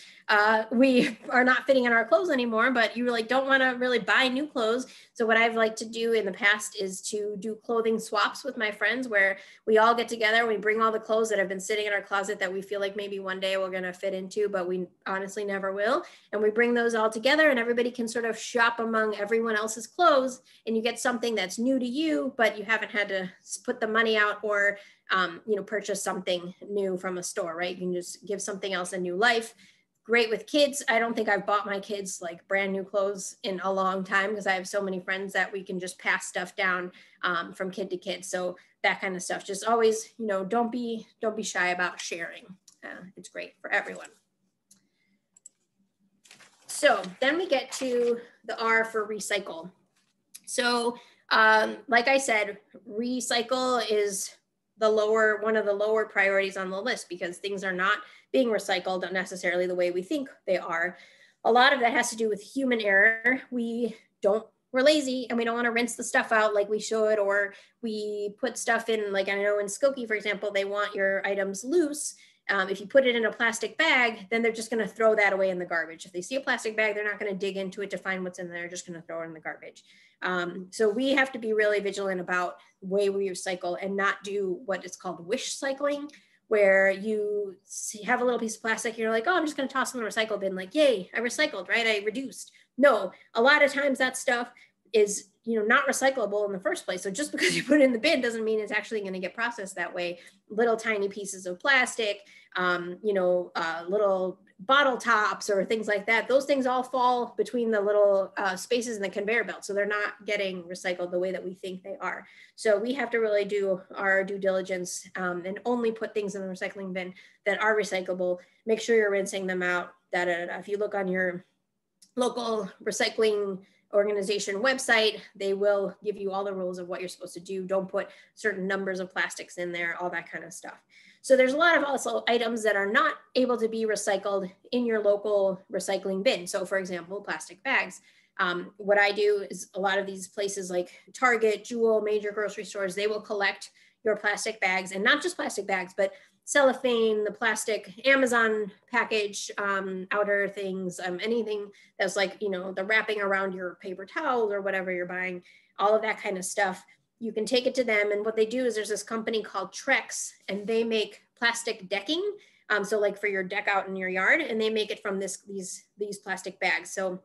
we are not fitting in our clothes anymore, but you really don't want to really buy new clothes. So what I've liked to do in the past is to do clothing swaps with my friends, where we all get together, we bring all the clothes that have been sitting in our closet that we feel like maybe one day we're going to fit into, but we honestly never will. And we bring those all together, and everybody can sort of shop among everyone else's clothes, and you get something that's new to you, but you haven't had to put the money out or purchase something new from a store, right? You can just give something else a new life. great with kids. I don't think I've bought my kids like brand new clothes in a long time because I have so many friends that we can just pass stuff down from kid to kid. So that kind of stuff, just always, you know, don't be shy about sharing. It's great for everyone. So then we get to the R for recycle. So like I said, recycle is one of the lower priorities on the list because things are not being recycled necessarily the way we think they are. A lot of that has to do with human error. We're lazy and we don't want to rinse the stuff out like we should, or we put stuff in, like I know in Skokie, for example, they want your items loose. If you put it in a plastic bag, then they're just going to throw that away in the garbage. If they see a plastic bag, they're not going to dig into it to find what's in there. They're just going to throw it in the garbage. So we have to be really vigilant about the way we recycle and not do what is called wish cycling, where you have a little piece of plastic, you're like, oh, I'm just going to toss it in the recycle bin. Like, yay, I recycled, right? I reduced. No, a lot of times that stuff is, you know, not recyclable in the first place. So just because you put it in the bin doesn't mean it's actually going to get processed that way. Little tiny pieces of plastic, you know, little bottle tops or things like that. Those things all fall between the little spaces in the conveyor belt. So they're not getting recycled the way that we think they are. So we have to really do our due diligence and only put things in the recycling bin that are recyclable. Make sure you're rinsing them out. If you look on your local recycling organization website, they will give you all the rules of what you're supposed to do. Don't put certain numbers of plastics in there, all that kind of stuff. So there's a lot of also items that are not able to be recycled in your local recycling bin. So for example, plastic bags. What I do is a lot of these places like Target, Jewel, major grocery stores, they will collect your plastic bags, and not just plastic bags, but cellophane, the plastic Amazon package, outer things, anything that's like, you know, the wrapping around your paper towels or whatever you're buying, all of that kind of stuff. You can take it to them. And what they do is there's this company called Trex, and they make plastic decking. So like for your deck out in your yard, and they make it from these plastic bags. So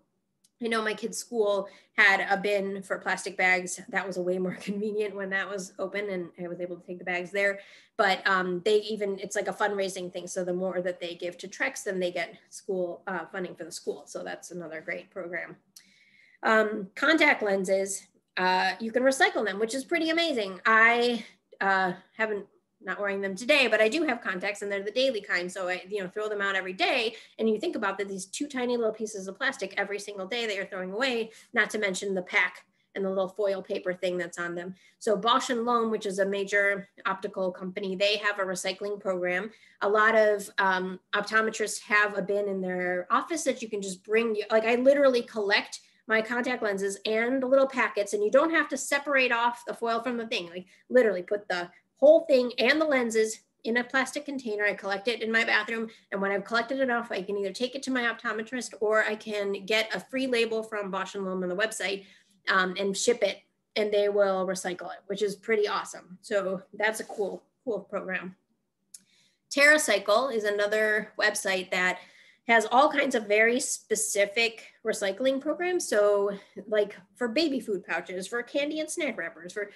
I know my kid's school had a bin for plastic bags. That was a way more convenient when that was open and I was able to take the bags there. But it's like a fundraising thing. So the more that they give to Trex, then they get school funding for the school. So that's another great program. Contact lenses, you can recycle them, which is pretty amazing. I not wearing them today, but I do have contacts and they're the daily kind. So I, you know, throw them out every day. And you think about that, these two tiny little pieces of plastic every single day that you're throwing away, not to mention the pack and the little foil paper thing that's on them. So Bausch & Lomb, which is a major optical company, they have a recycling program. A lot of optometrists have a bin in their office that you can just bring. Like I literally collect my contact lenses and the little packets, and you don't have to separate off the foil from the thing. Like literally put the whole thing and the lenses in a plastic container. I collect it in my bathroom. And when I've collected enough, I can either take it to my optometrist or I can get a free label from Bausch & Lomb on the website and ship it, and they will recycle it, which is pretty awesome. So that's a cool program. TerraCycle is another website that has all kinds of very specific recycling programs. So like for baby food pouches, for candy and snack wrappers, for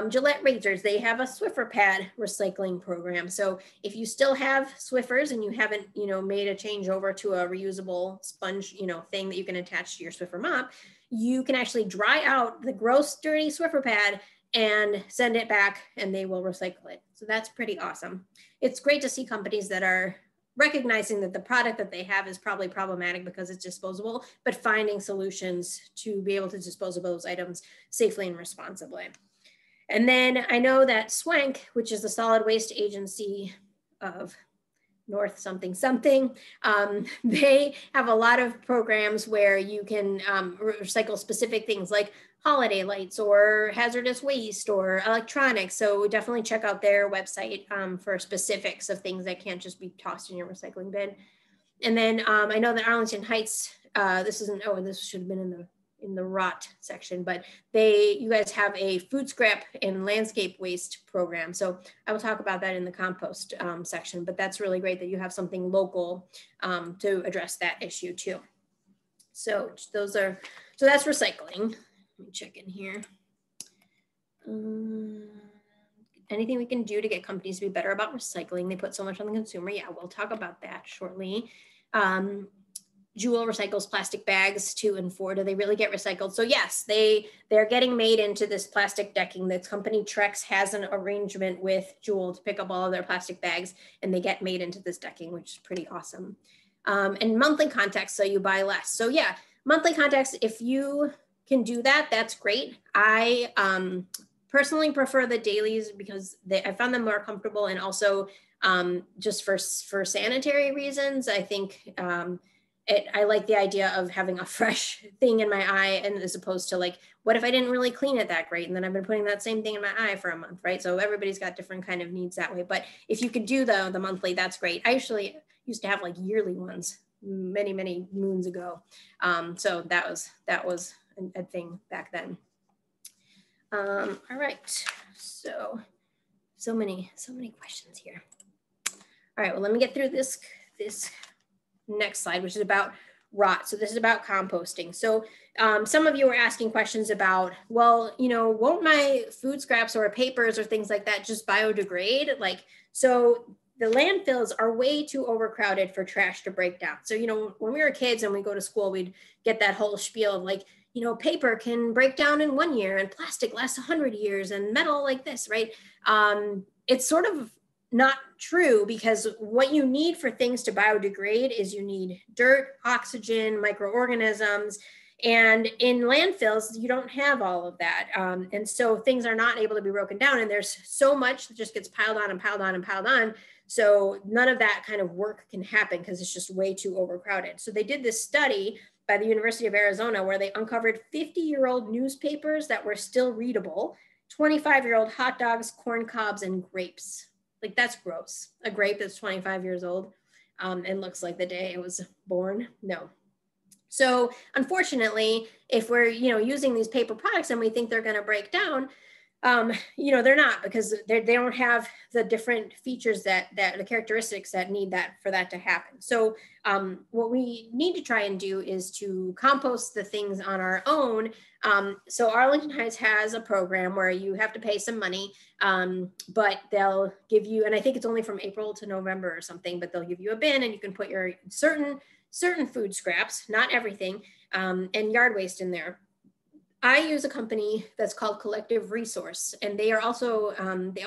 Gillette razors, they have a Swiffer pad recycling program. So if you still have Swiffers and you haven't, you know, made a change over to a reusable sponge, you know, thing that you can attach to your Swiffer mop, you can actually dry out the gross, dirty Swiffer pad and send it back and they will recycle it. So that's pretty awesome. It's great to see companies that are recognizing that the product that they have is probably problematic because it's disposable, but finding solutions to be able to dispose of those items safely and responsibly. And then I know that SWANK, which is the Solid Waste Agency of North something something, they have a lot of programs where you can recycle specific things like holiday lights or hazardous waste or electronics. So definitely check out their website for specifics of things that can't just be tossed in your recycling bin. And then I know that Arlington Heights, this should have been in the rot section, but you guys have a food scrap and landscape waste program. So I will talk about that in the compost section, but that's really great that you have something local to address that issue too. So that's recycling. Let me check in here. Anything we can do to get companies to be better about recycling? They put so much on the consumer. Yeah, we'll talk about that shortly. Jewel recycles plastic bags 2 and 4. Do they really get recycled? So yes, they're getting made into this plastic decking. The company Trex has an arrangement with Jewel to pick up all of their plastic bags, and they get made into this decking, which is pretty awesome. And monthly contacts, so you buy less. So yeah, monthly contacts, if you can do that, that's great. I personally prefer the dailies because I found them more comfortable, and also just for sanitary reasons. I think I like the idea of having a fresh thing in my eye, and as opposed to like, what if I didn't really clean it that great? And then I've been putting that same thing in my eye for a month, right? So everybody's got different kind of needs that way. But if you could do the monthly, that's great. I actually used to have like yearly ones many, many moons ago. So that was a thing back then. All right, so many questions here. All right, well, let me get through this next slide, which is about rot. So this is about composting. So some of you were asking questions about, well, won't my food scraps or papers or things like that just biodegrade? Like, so the landfills are way too overcrowded for trash to break down. So, when we were kids and we go to school, we'd get that whole spiel of like, paper can break down in 1 year and plastic lasts 100 years and metal like this, right? It's sort of not true, because what you need for things to biodegrade is you need dirt, oxygen, microorganisms, and in landfills, you don't have all of that. And so things are not able to be broken down, and there's so much that just gets piled on and piled on and piled on. So none of that kind of work can happen because it's just way too overcrowded. So they did this study by the University of Arizona where they uncovered 50-year-old newspapers that were still readable, 25-year-old hot dogs, corn cobs, and grapes. Like, that's gross. A grape that's 25 years old and looks like the day it was born. No. So unfortunately, if we're, using these paper products and we think they're going to break down, they're not, because they don't have the different features that the characteristics that need that for that to happen. So what we need to try and do is to compost the things on our own. So Arlington Heights has a program where you have to pay some money, but they'll give you, and I think it's only from April to November or something, but they'll give you a bin and you can put your certain food scraps, not everything, and yard waste in there. I use a company that's called Collective Resource, and they also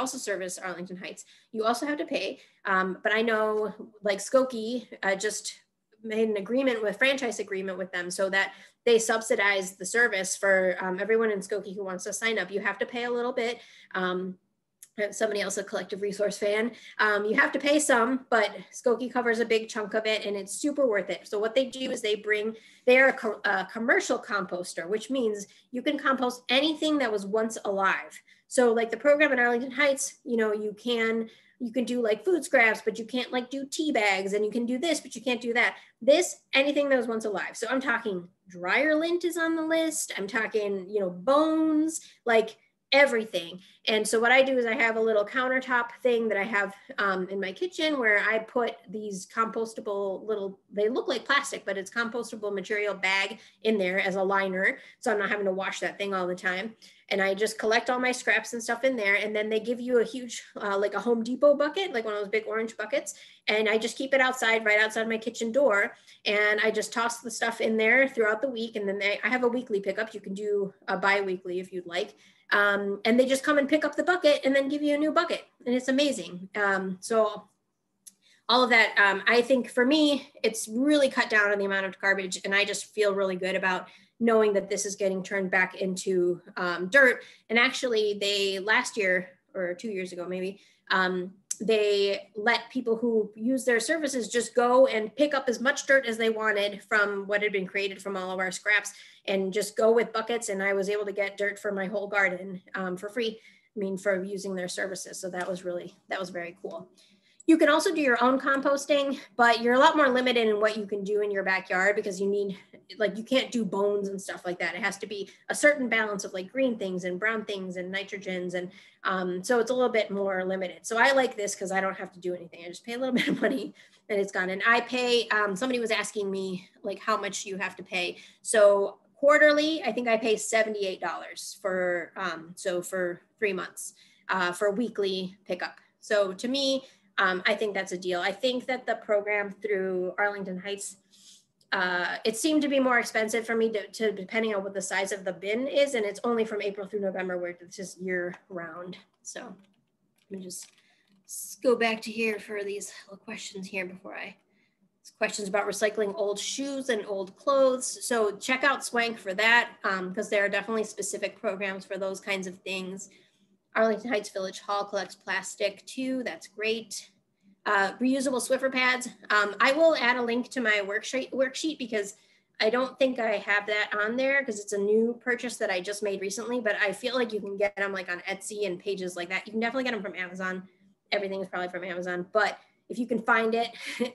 service Arlington Heights. You also have to pay, but I know like Skokie just made an franchise agreement with them so that they subsidize the service for everyone in Skokie who wants to sign up. You have to pay a little bit. Somebody else, a Collective Resource fan, you have to pay some, but Skokie covers a big chunk of it and it's super worth it. So what they do is they're a commercial composter, which means you can compost anything that was once alive. So like the program in Arlington Heights, you can do like food scraps, but you can't like do tea bags, and you can do this, but you can't do that. Anything that was once alive. So I'm talking dryer lint is on the list. I'm talking, bones, like everything. And so what I do is I have a little countertop thing that I have in my kitchen where I put these compostable they look like plastic, but it's compostable material bag in there as a liner. So I'm not having to wash that thing all the time. And I just collect all my scraps and stuff in there. And then they give you a huge, like a Home Depot bucket, like one of those big orange buckets. And I just keep it right outside my kitchen door. And I just toss the stuff in there throughout the week. And then I have a weekly pickup. You can do a bi-weekly if you'd like. And they just come and pick up the bucket and then give you a new bucket. And it's amazing. So all of that, I think for me, it's really cut down on the amount of garbage. And I just feel really good about knowing that this is getting turned back into dirt. And actually they last year or 2 years ago, maybe, they let people who use their services just go and pick up as much dirt as they wanted from what had been created from all of our scraps and just go with buckets. And I was able to get dirt for my whole garden for free, for using their services. So that was very cool. You can also do your own composting, but you're a lot more limited in what you can do in your backyard because you can't do bones and stuff like that. It has to be a certain balance of like green things and brown things and nitrogens. And so it's a little bit more limited. So I like this because I don't have to do anything. I just pay a little bit of money and it's gone. And I pay, somebody was asking me like how much you have to pay. So quarterly, I think I pay $78 for 3 months for weekly pickup. So to me, I think that's a deal. I think that the program through Arlington Heights, it seemed to be more expensive for me to depending on what the size of the bin is, and it's only from April through November, where it's just year round. So let me just go back to here for these little questions here before questions about recycling old shoes and old clothes. So check out Swank for that, because there are definitely specific programs for those kinds of things. Arlington Heights Village Hall collects plastic too. That's great. Reusable Swiffer pads. I will add a link to my worksheet because I don't think I have that on there because it's a new purchase that I just made recently, but I feel like you can get them like on Etsy and pages like that. You can definitely get them from Amazon. Everything is probably from Amazon, but if you can find it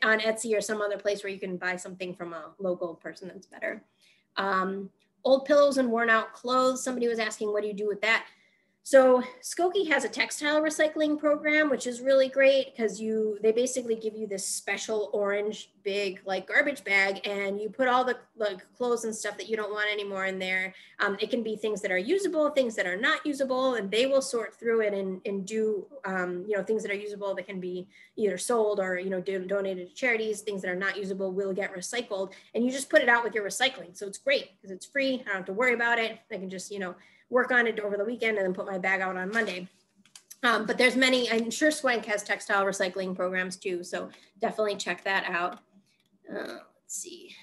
on Etsy or some other place where you can buy something from a local person, that's better. Old pillows and worn out clothes. Somebody was asking, what do you do with that? So Skokie has a textile recycling program, which is really great because they basically give you this special orange big like garbage bag, and you put all the like clothes and stuff that you don't want anymore in there. It can be things that are usable, things that are not usable, and they will sort through it and do things that are usable that can be either sold or donated to charities. Things that are not usable will get recycled, and you just put it out with your recycling. So it's great because it's free. I don't have to worry about it. I can just work on it over the weekend and then put my bag out on Monday. But there's many, I'm sure Swank has textile recycling programs too. So definitely check that out. Let's see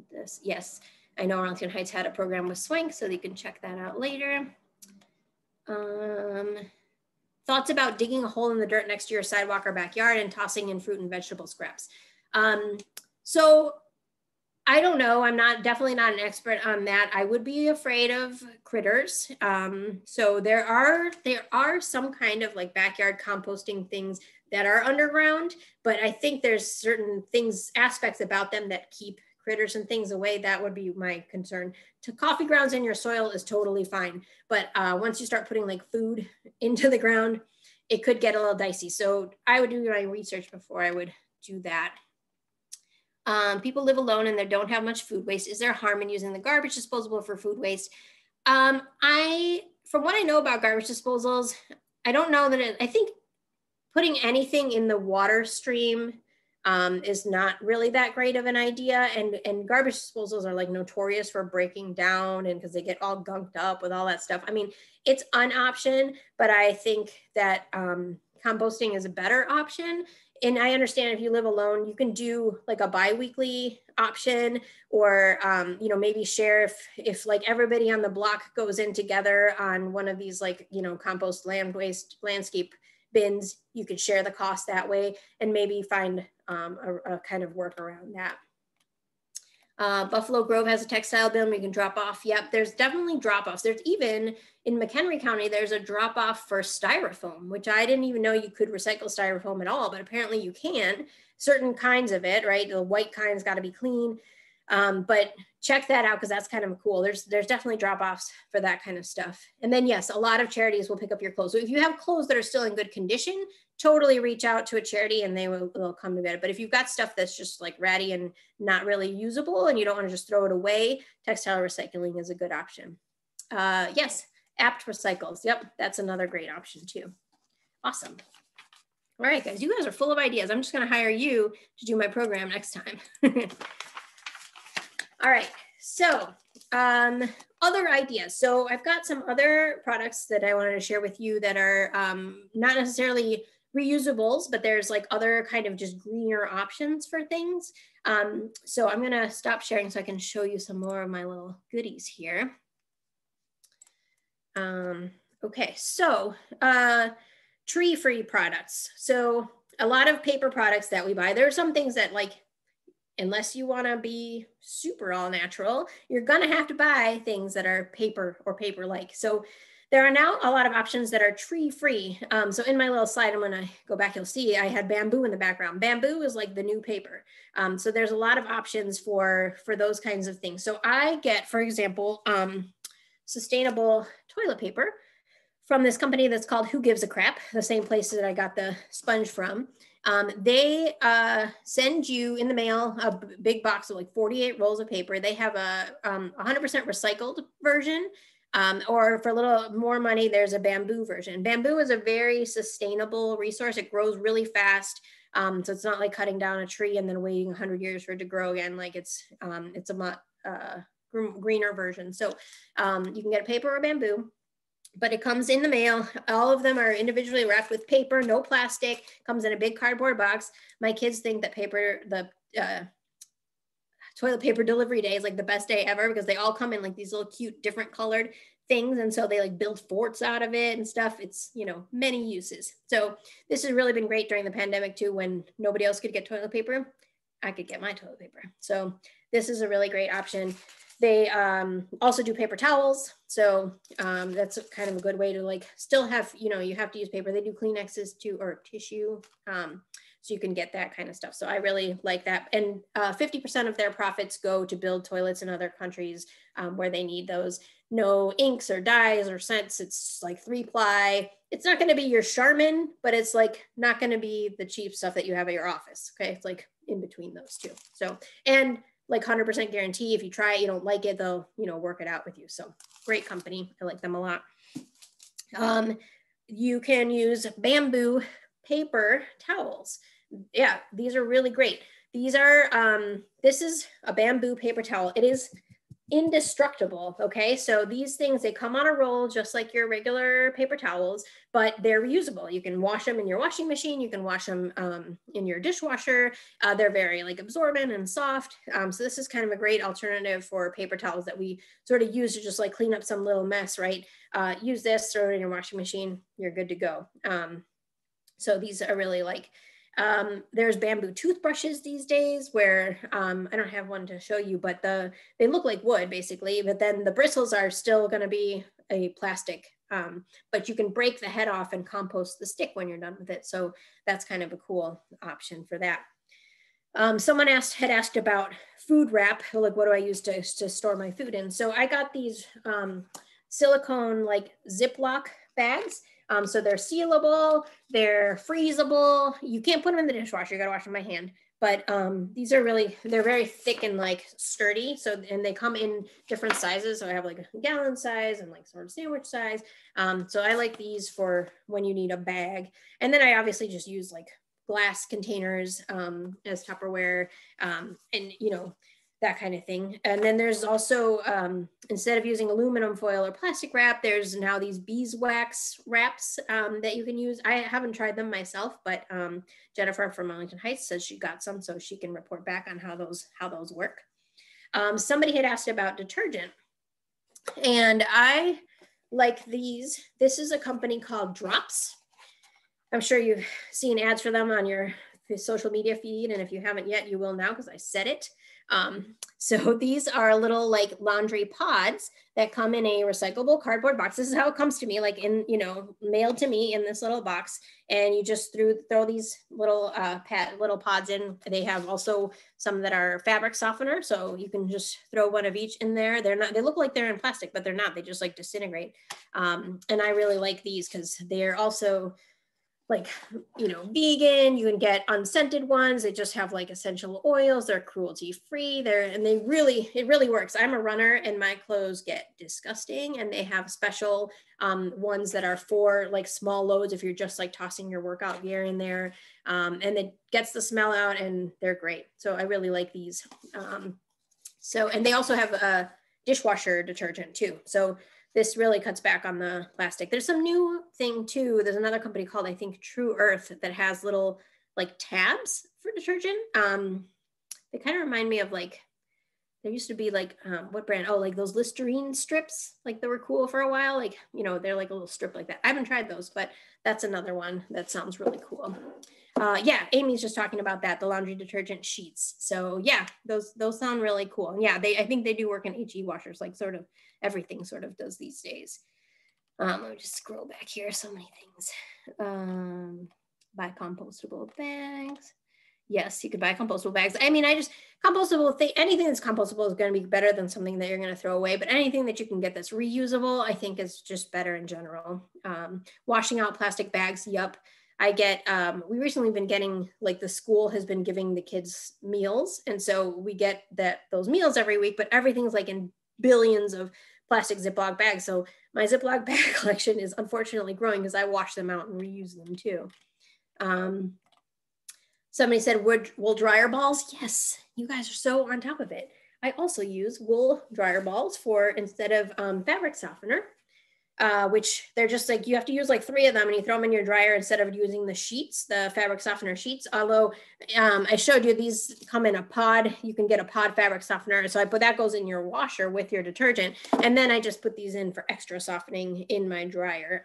this. Yes, I know Arlington Heights had a program with Swank, so you can check that out later. Thoughts about digging a hole in the dirt next to your sidewalk or backyard and tossing in fruit and vegetable scraps. So I don't know. I'm definitely not an expert on that. I would be afraid of critters. So there are some kind of like backyard composting things that are underground, but I think there's certain aspects about them that keep critters and things away. That would be my concern. To coffee grounds in your soil is totally fine. But once you start putting like food into the ground, it could get a little dicey. So I would do my research before I would do that. People live alone and they don't have much food waste. Is there harm in using the garbage disposable for food waste? From what I know about garbage disposals, I don't know that I think putting anything in the water stream is not really that great of an idea. And garbage disposals are like notorious for breaking down and because they get all gunked up with all that stuff. I mean, it's an option, but I think that composting is a better option. And I understand if you live alone, you can do like a bi-weekly option or, maybe share if like everybody on the block goes in together on one of these like, compost land waste landscape bins, you could share the cost that way and maybe find a kind of work around that. Buffalo Grove has a textile bin where you can drop off. Yep, there's definitely drop-offs. There's even in McHenry County, there's a drop-off for styrofoam, which I didn't even know you could recycle styrofoam at all, but apparently you can. Certain kinds of it, right? The white kind's got to be clean. But check that out because that's kind of cool. There's definitely drop-offs for that kind of stuff. And then yes, a lot of charities will pick up your clothes. So if you have clothes that are still in good condition, totally reach out to a charity and they'll come to get it. But if you've got stuff that's just like ratty and not really usable and you don't want to just throw it away, textile recycling is a good option. Yes, Apt Recycles. Yep, that's another great option too. Awesome. All right, guys, you guys are full of ideas. I'm just going to hire you to do my program next time. All right, so other ideas. So I've got some other products that I wanted to share with you that are not necessarily reusables, but there's like other kind of just greener options for things. So I'm gonna stop sharing so I can show you some more of my little goodies here. Okay, so tree-free products. So a lot of paper products that we buy, there are some things that like, unless you want to be super all natural, you're going to have to buy things that are paper or paper-like. So there are now a lot of options that are tree-free. So in my little slide, and when I go back, you'll see I had bamboo in the background. Bamboo is like the new paper. So there's a lot of options for those kinds of things. So I get, for example, sustainable toilet paper from this company that's called Who Gives a Crap, the same place that I got the sponge from. They send you in the mail a big box of like 48 rolls of paper. They have a 100% recycled version. Or for a little more money, there's a bamboo version. Bamboo is a very sustainable resource. It grows really fast. So it's not like cutting down a tree and then waiting 100 years for it to grow again. Like it's a much greener version. So you can get paper or bamboo, but it comes in the mail. All of them are individually wrapped with paper, no plastic, comes in a big cardboard box. My kids think that the toilet paper delivery day is like the best day ever because they all come in like these little cute different colored things, and so they like build forts out of it and stuff. It's, you know, many uses. So this has really been great during the pandemic too, when nobody else could get toilet paper. I could get my toilet paper. So this is a really great option. They also do paper towels. So that's kind of a good way to like still have, you know, you have to use paper. They do Kleenexes too, or tissue. So you can get that kind of stuff. So I really like that. And 50% of their profits go to build toilets in other countries where they need those. No inks or dyes or scents. It's like 3-ply. It's not going to be your Charmin, but it's like not going to be the cheap stuff that you have at your office. Okay. It's like in between those two. So, and like 100% guarantee, if you try it, you don't like it, they'll, you know, work it out with you. So great company. I like them a lot. You can use bamboo paper towels. Yeah, these are really great. These are, this is a bamboo paper towel. It is indestructible. Okay. So these things, they come on a roll, just like your regular paper towels, but they're reusable. You can wash them in your washing machine. You can wash them in your dishwasher. They're very like absorbent and soft. So this is kind of a great alternative for paper towels that we sort of use to just like clean up some little mess, right? Use this, throw it in your washing machine. You're good to go. So these are really like, there's bamboo toothbrushes these days where I don't have one to show you, but they look like wood basically, but then the bristles are still going to be a plastic, but you can break the head off and compost the stick when you're done with it. So that's kind of a cool option for that. Someone had asked about food wrap, like what do I use to store my food in? So I got these silicone like Ziploc bags. So they're sealable, they're freezable. You can't put them in the dishwasher, you gotta wash them by hand. But these are really, they're very thick and like sturdy. So, and they come in different sizes. So I have like a gallon size and like sort of sandwich size. So I like these for when you need a bag. And then I obviously just use like glass containers as Tupperware and, you know, that kind of thing. And then there's also, instead of using aluminum foil or plastic wrap, there's now these beeswax wraps that you can use. I haven't tried them myself, but Jennifer from Arlington Heights says she got some, so she can report back on how those work. Somebody had asked about detergent, and I like these. This is a company called Drops. I'm sure you've seen ads for them on your social media feed, and if you haven't yet, you will now because I said it. So these are little like laundry pods that come in a recyclable cardboard box. This is how it comes to me, like in, you know, mailed to me in this little box. And you just throw these little little pods in. They have also some that are fabric softener. So you can just throw one of each in there. They look like they're in plastic, but they're not. They just like disintegrate. And I really like these because they're also like, you know, vegan. You can get unscented ones. They just have like essential oils. They're cruelty free. It really works. I'm a runner and my clothes get disgusting, and they have special ones that are for like small loads if you're just like tossing your workout gear in there, and it gets the smell out, and they're great. So I really like these. And they also have a dishwasher detergent too. So this really cuts back on the plastic. There's some new thing too. There's another company called, I think, True Earth that has little like tabs for detergent. They kind of remind me of like, there used to be like, what brand? Oh, like those Listerine strips, like they were cool for a while. Like, you know, they're like a little strip like that. I haven't tried those, but that's another one that sounds really cool. Yeah, Amy's just talking about that, the laundry detergent sheets. So yeah, those sound really cool. Yeah, I think they do work in HE washers, like sort of everything sort of does these days. Let me just scroll back here. So many things. Buy compostable bags. Yes, you could buy compostable bags. I mean, anything that's compostable is going to be better than something that you're going to throw away, but anything that you can get that's reusable, I think is just better in general. Washing out plastic bags. Yup. We recently been getting, like the school has been giving the kids meals. And so we get those meals every week, but everything's like in billions of plastic Ziploc bags. So my Ziploc bag collection is unfortunately growing because I wash them out and reuse them too. Somebody said wool dryer balls. Yes, you guys are so on top of it. I also use wool dryer balls for instead of fabric softener, which they're just like, you have to use like 3 of them and you throw them in your dryer instead of using the sheets, the fabric softener sheets. Although I showed you these come in a pod, you can get a pod fabric softener. So I put that goes in your washer with your detergent. And then I just put these in for extra softening in my dryer.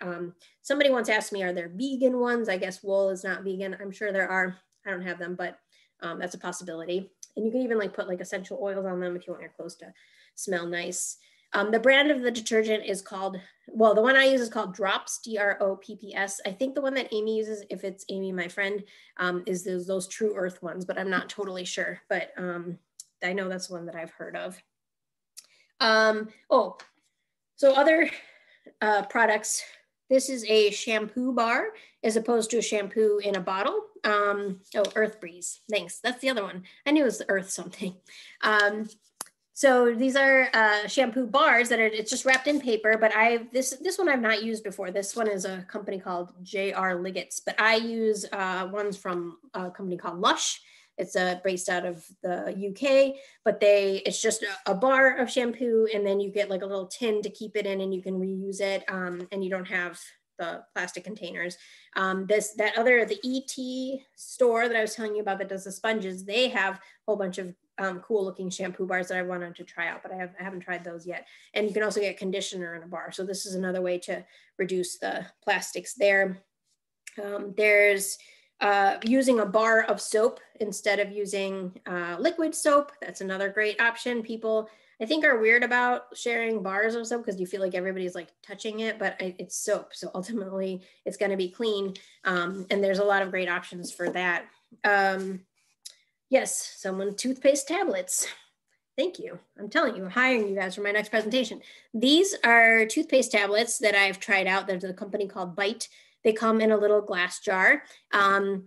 Somebody once asked me, are there vegan ones? I guess wool is not vegan. I'm sure there are. I don't have them, but that's a possibility. And you can even like put like essential oils on them if you want your clothes to smell nice. The brand of the detergent is called, well, the one I use is called Drops, D-R-O-P-P-S. I think the one that Amy uses, if it's Amy, my friend, is those True Earth ones, but I'm not totally sure. But I know that's one that I've heard of. So other products. This is a shampoo bar as opposed to a shampoo in a bottle. Earth Breeze. Thanks. That's the other one. I knew it was Earth something. So these are shampoo bars that are, it's just wrapped in paper, but this one I've not used before. This one is a company called J.R. Liggett's, but I use ones from a company called Lush. It's based out of the UK, but it's just a bar of shampoo, and then you get like a little tin to keep it in, and you can reuse it, and you don't have the plastic containers. The ET store that I was telling you about that does the sponges, they have a whole bunch of cool looking shampoo bars that I wanted to try out, but I haven't tried those yet. And you can also get conditioner in a bar. So this is another way to reduce the plastics there. There's using a bar of soap instead of using liquid soap. That's another great option. People, I think, are weird about sharing bars of soap because you feel like everybody's like touching it, but it's soap. So ultimately it's going to be clean. And there's a lot of great options for that. Yes, toothpaste tablets. Thank you. I'm telling you, I'm hiring you guys for my next presentation. These are toothpaste tablets that I've tried out. There's a company called Bite. They come in a little glass jar. You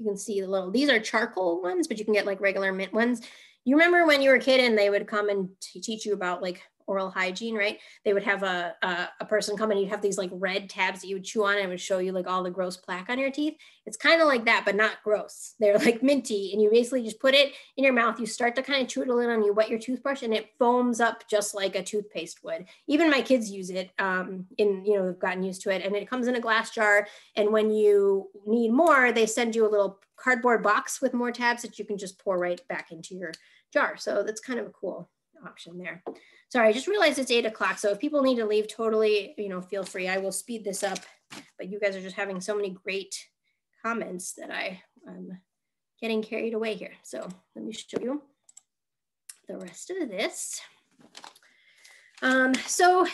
can see these are charcoal ones, but you can get like regular mint ones. You remember when you were a kid and they would come and teach you about like oral hygiene, right? They would have a person come and you'd have these like red tabs that you would chew on and it would show you like all the gross plaque on your teeth. It's kind of like that, but not gross. They're like minty, and you basically just put it in your mouth. You start to kind of chew it a little and you wet your toothbrush and it foams up just like a toothpaste would. Even my kids use it they've gotten used to it, and it comes in a glass jar. And when you need more, they send you a little cardboard box with more tabs that you can just pour right back into your jar. So that's kind of a cool option there. Sorry, I just realized it's 8 o'clock. So if people need to leave, totally, feel free. I will speed this up, but you guys are just having so many great comments that I'm getting carried away here. So let me show you the rest of this. So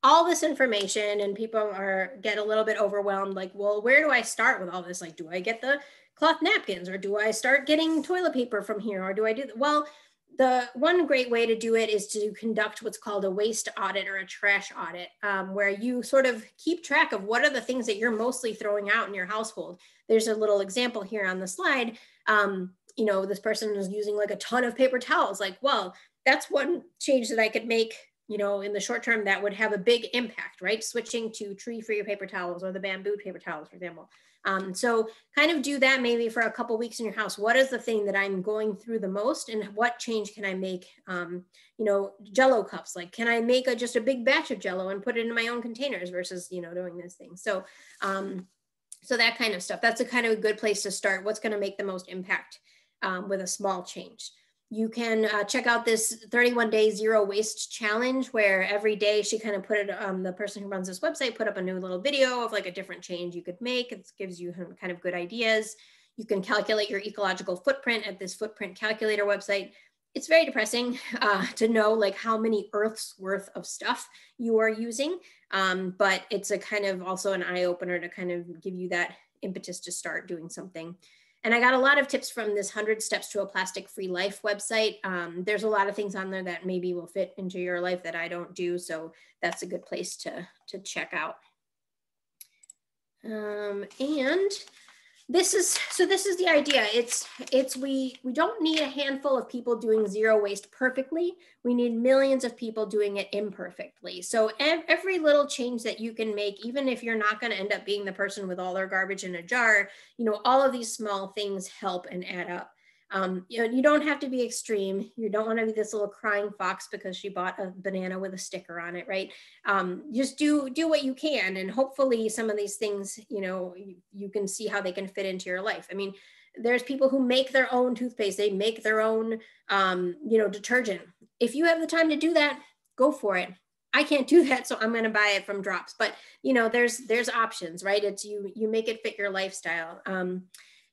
all this information, and people get a little bit overwhelmed, like, well, where do I start with all this? Like, do I get the cloth napkins, or do I start getting toilet paper from here? Or do I do, well, the one great way to do it is to conduct what's called a waste audit or a trash audit, where you sort of keep track of what are the things that you're mostly throwing out in your household. There's a little example here on the slide. This person is using like a ton of paper towels. Like, well, that's one change that I could make, in the short term that would have a big impact, right? Switching to tree-free paper towels or the bamboo paper towels, for example. So kind of do that maybe for a couple weeks in your house. What is the thing that I'm going through the most, and what change can I make? Jello cups, like, can I make just a big batch of Jello and put it in my own containers versus, doing this thing. So, so that kind of stuff, that's a kind of a good place to start. What's going to make the most impact with a small change? You can check out this 31-day zero waste challenge, where every day she kind of put it, the person who runs this website put up a new little video of like a different change you could make. It gives you kind of good ideas. You can calculate your ecological footprint at this footprint calculator website. It's very depressing to know like how many Earth's worth of stuff you are using, but it's a kind of also an eye opener to kind of give you that impetus to start doing something. And I got a lot of tips from this 100 Steps to a Plastic-Free Life website. There's a lot of things on there that maybe will fit into your life that I don't do. So that's a good place to check out. And this is the idea. We don't need a handful of people doing zero waste perfectly. We need millions of people doing it imperfectly. So every little change that you can make, even if you're not going to end up being the person with all their garbage in a jar, all of these small things help and add up. You don't have to be extreme. You don't want to be this little crying fox because she bought a banana with a sticker on it, right? Just do what you can, and hopefully some of these things, you can see how they can fit into your life. I mean, there's people who make their own toothpaste. They make their own, detergent. If you have the time to do that, go for it. I can't do that, so I'm going to buy it from Drops. But there's options, right? It's you make it fit your lifestyle.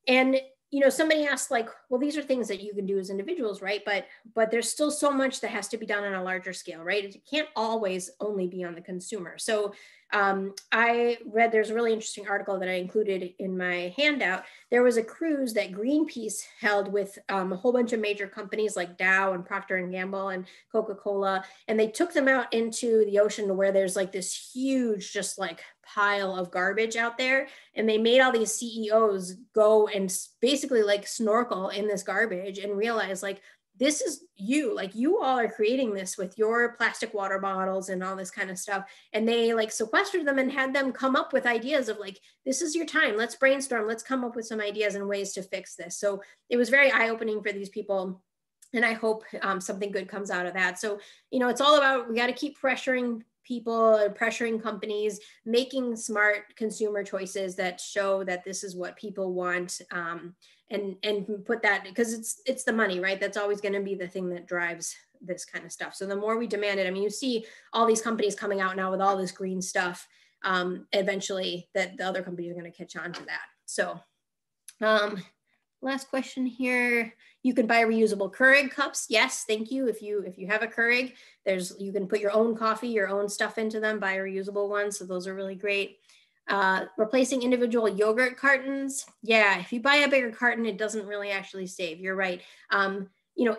And somebody asked, like, well, these are things that you can do as individuals, right? But there's still so much that has to be done on a larger scale, right? It can't always only be on the consumer. So I read, there's a really interesting article that I included in my handout. There was a cruise that Greenpeace held with a whole bunch of major companies like Dow and Procter & Gamble and Coca-Cola. And they took them out into the ocean to where there's like this huge, just like pile of garbage out there. And they made all these CEOs go and basically like snorkel in this garbage and realize, like, this is you, like, you all are creating this with your plastic water bottles and all this kind of stuff. And they like sequestered them and had them come up with ideas of, like, this is your time. Let's brainstorm. Let's come up with some ideas and ways to fix this. So it was very eye-opening for these people. And I hope something good comes out of that. So, it's all about, we got to keep pressuring people, pressuring companies, making smart consumer choices that show that this is what people want, and put that, because it's the money, right? That's always going to be the thing that drives this kind of stuff. So the more we demand it, I mean, you see all these companies coming out now with all this green stuff, eventually that the other companies are going to catch on to that. So last question here. You can buy reusable Keurig cups. Yes, thank you. If you have a Keurig, you can put your own coffee, your own stuff into them, buy a reusable one. So those are really great. Replacing individual yogurt cartons. Yeah, if you buy a bigger carton, it doesn't really actually save. You're right.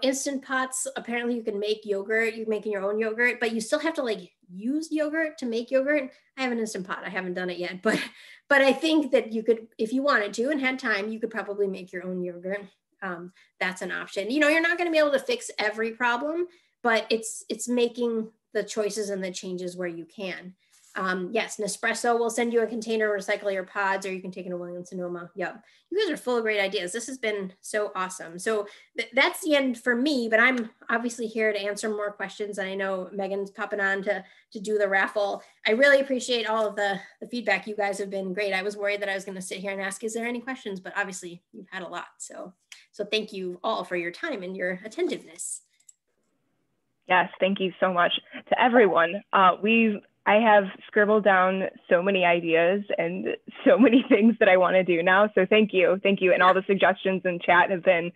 Instant pots, apparently you can make yogurt, you're making your own yogurt, but you still have to like use yogurt to make yogurt. I have an Instant Pot. I haven't done it yet, but I think that you could, if you wanted to and had time, you could probably make your own yogurt. That's an option. You're not going to be able to fix every problem, but it's making the choices and the changes where you can. Yes, Nespresso will send you a container, recycle your pods, or you can take it to Williams-Sonoma. Yep. You guys are full of great ideas. This has been so awesome. So that's the end for me, but I'm obviously here to answer more questions. And I know Megan's popping on to do the raffle. I really appreciate all of the feedback. You guys have been great. I was worried that I was going to sit here and ask, is there any questions? But obviously you've had a lot. So thank you all for your time and your attentiveness. Yes, thank you so much to everyone. I have scribbled down so many ideas and so many things that I want to do now. So thank you. And all the suggestions in chat have been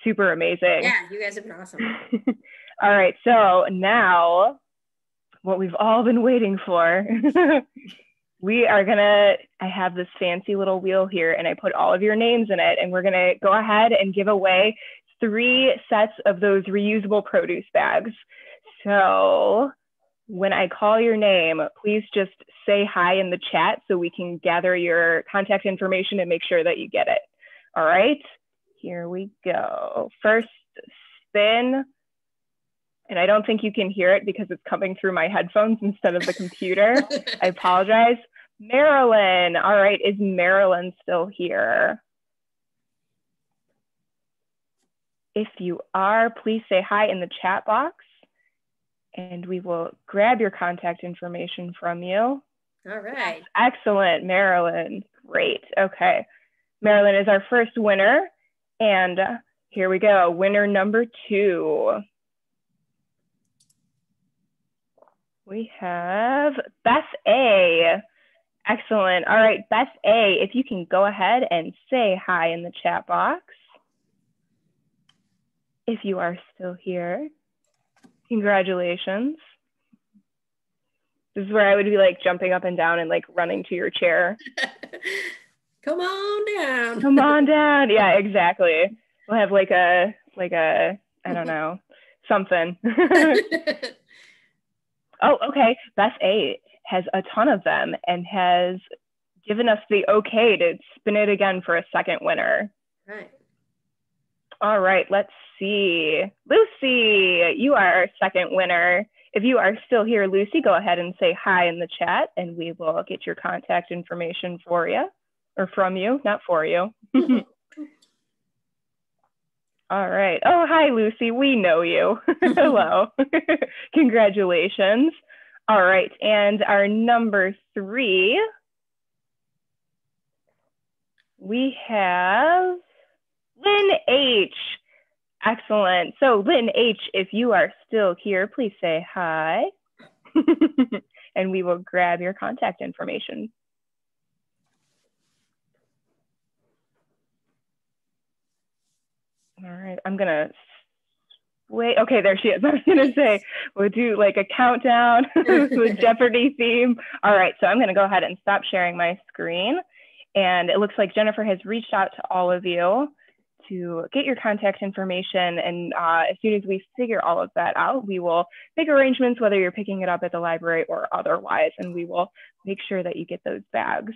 super amazing. Yeah, you guys have been awesome. All right, so now what we've all been waiting for. I have this fancy little wheel here and I put all of your names in it, and we're gonna go ahead and give away 3 sets of those reusable produce bags. So when I call your name, please just say hi in the chat so we can gather your contact information and make sure that you get it. All right, here we go. First spin. And I don't think you can hear it because it's coming through my headphones instead of the computer. I apologize. Marilyn. All right, is Marilyn still here? If you are, please say hi in the chat box, and we will grab your contact information from you. All right. Excellent, Marilyn. Great. Okay. Marilyn is our first winner. And here we go. Winner number 2. We have Beth A. Excellent. All right, Beth A, if you can go ahead and say hi in the chat box. If you are still here. Congratulations. This is where I would be like jumping up and down and like running to your chair. Come on down. Come on down. Yeah, exactly. We'll have like a, I don't know, something. Oh, okay. Beth A has a ton of them and has given us the okay to spin it again for a second winner. Right. All right, let's see. Lucy, you are our second winner. If you are still here, Lucy, go ahead and say hi in the chat and we will get your contact information for you, or from you, not for you. All right. Oh, hi, Lucy. We know you. Hello. Congratulations. All right. And our number 3, we have Lynn H. Excellent. So Lynn H., if you are still here, please say hi. And we will grab your contact information. All right, I'm gonna wait. Okay, there she is. I was gonna say, we'll do like a countdown with Jeopardy theme. All right, so I'm gonna go ahead and stop sharing my screen. And it looks like Jennifer has reached out to all of you to get your contact information. And as soon as we figure all of that out, we will make arrangements, whether you're picking it up at the library or otherwise, and we will make sure that you get those bags.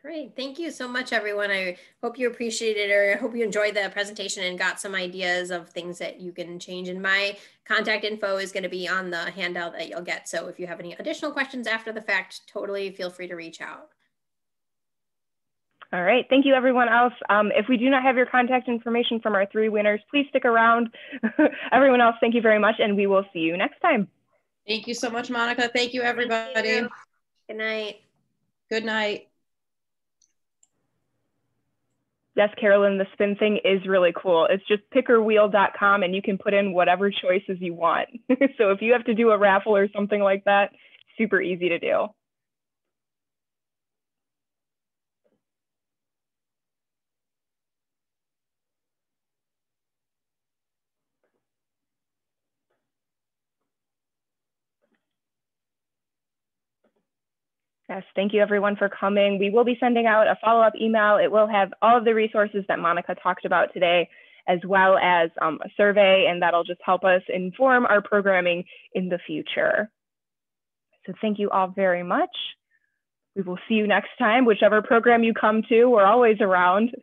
Great. Thank you so much, everyone. I hope you appreciated it, or I hope you enjoyed the presentation and got some ideas of things that you can change. And my contact info is going to be on the handout that you'll get. So if you have any additional questions after the fact, totally feel free to reach out. All right. Thank you, everyone else. If we do not have your contact information from our 3 winners, please stick around. Everyone else, thank you very much, and we will see you next time. Thank you so much, Monica. Thank you, everybody. Thank you. Good night. Good night. Yes, Carolyn, the spin thing is really cool. It's just pickerwheel.com and you can put in whatever choices you want. So if you have to do a raffle or something like that, super easy to do. Yes, thank you everyone for coming. We will be sending out a follow-up email. It will have all of the resources that Monica talked about today, as well as a survey, and that'll just help us inform our programming in the future. So thank you all very much. We will see you next time, whichever program you come to. We're always around.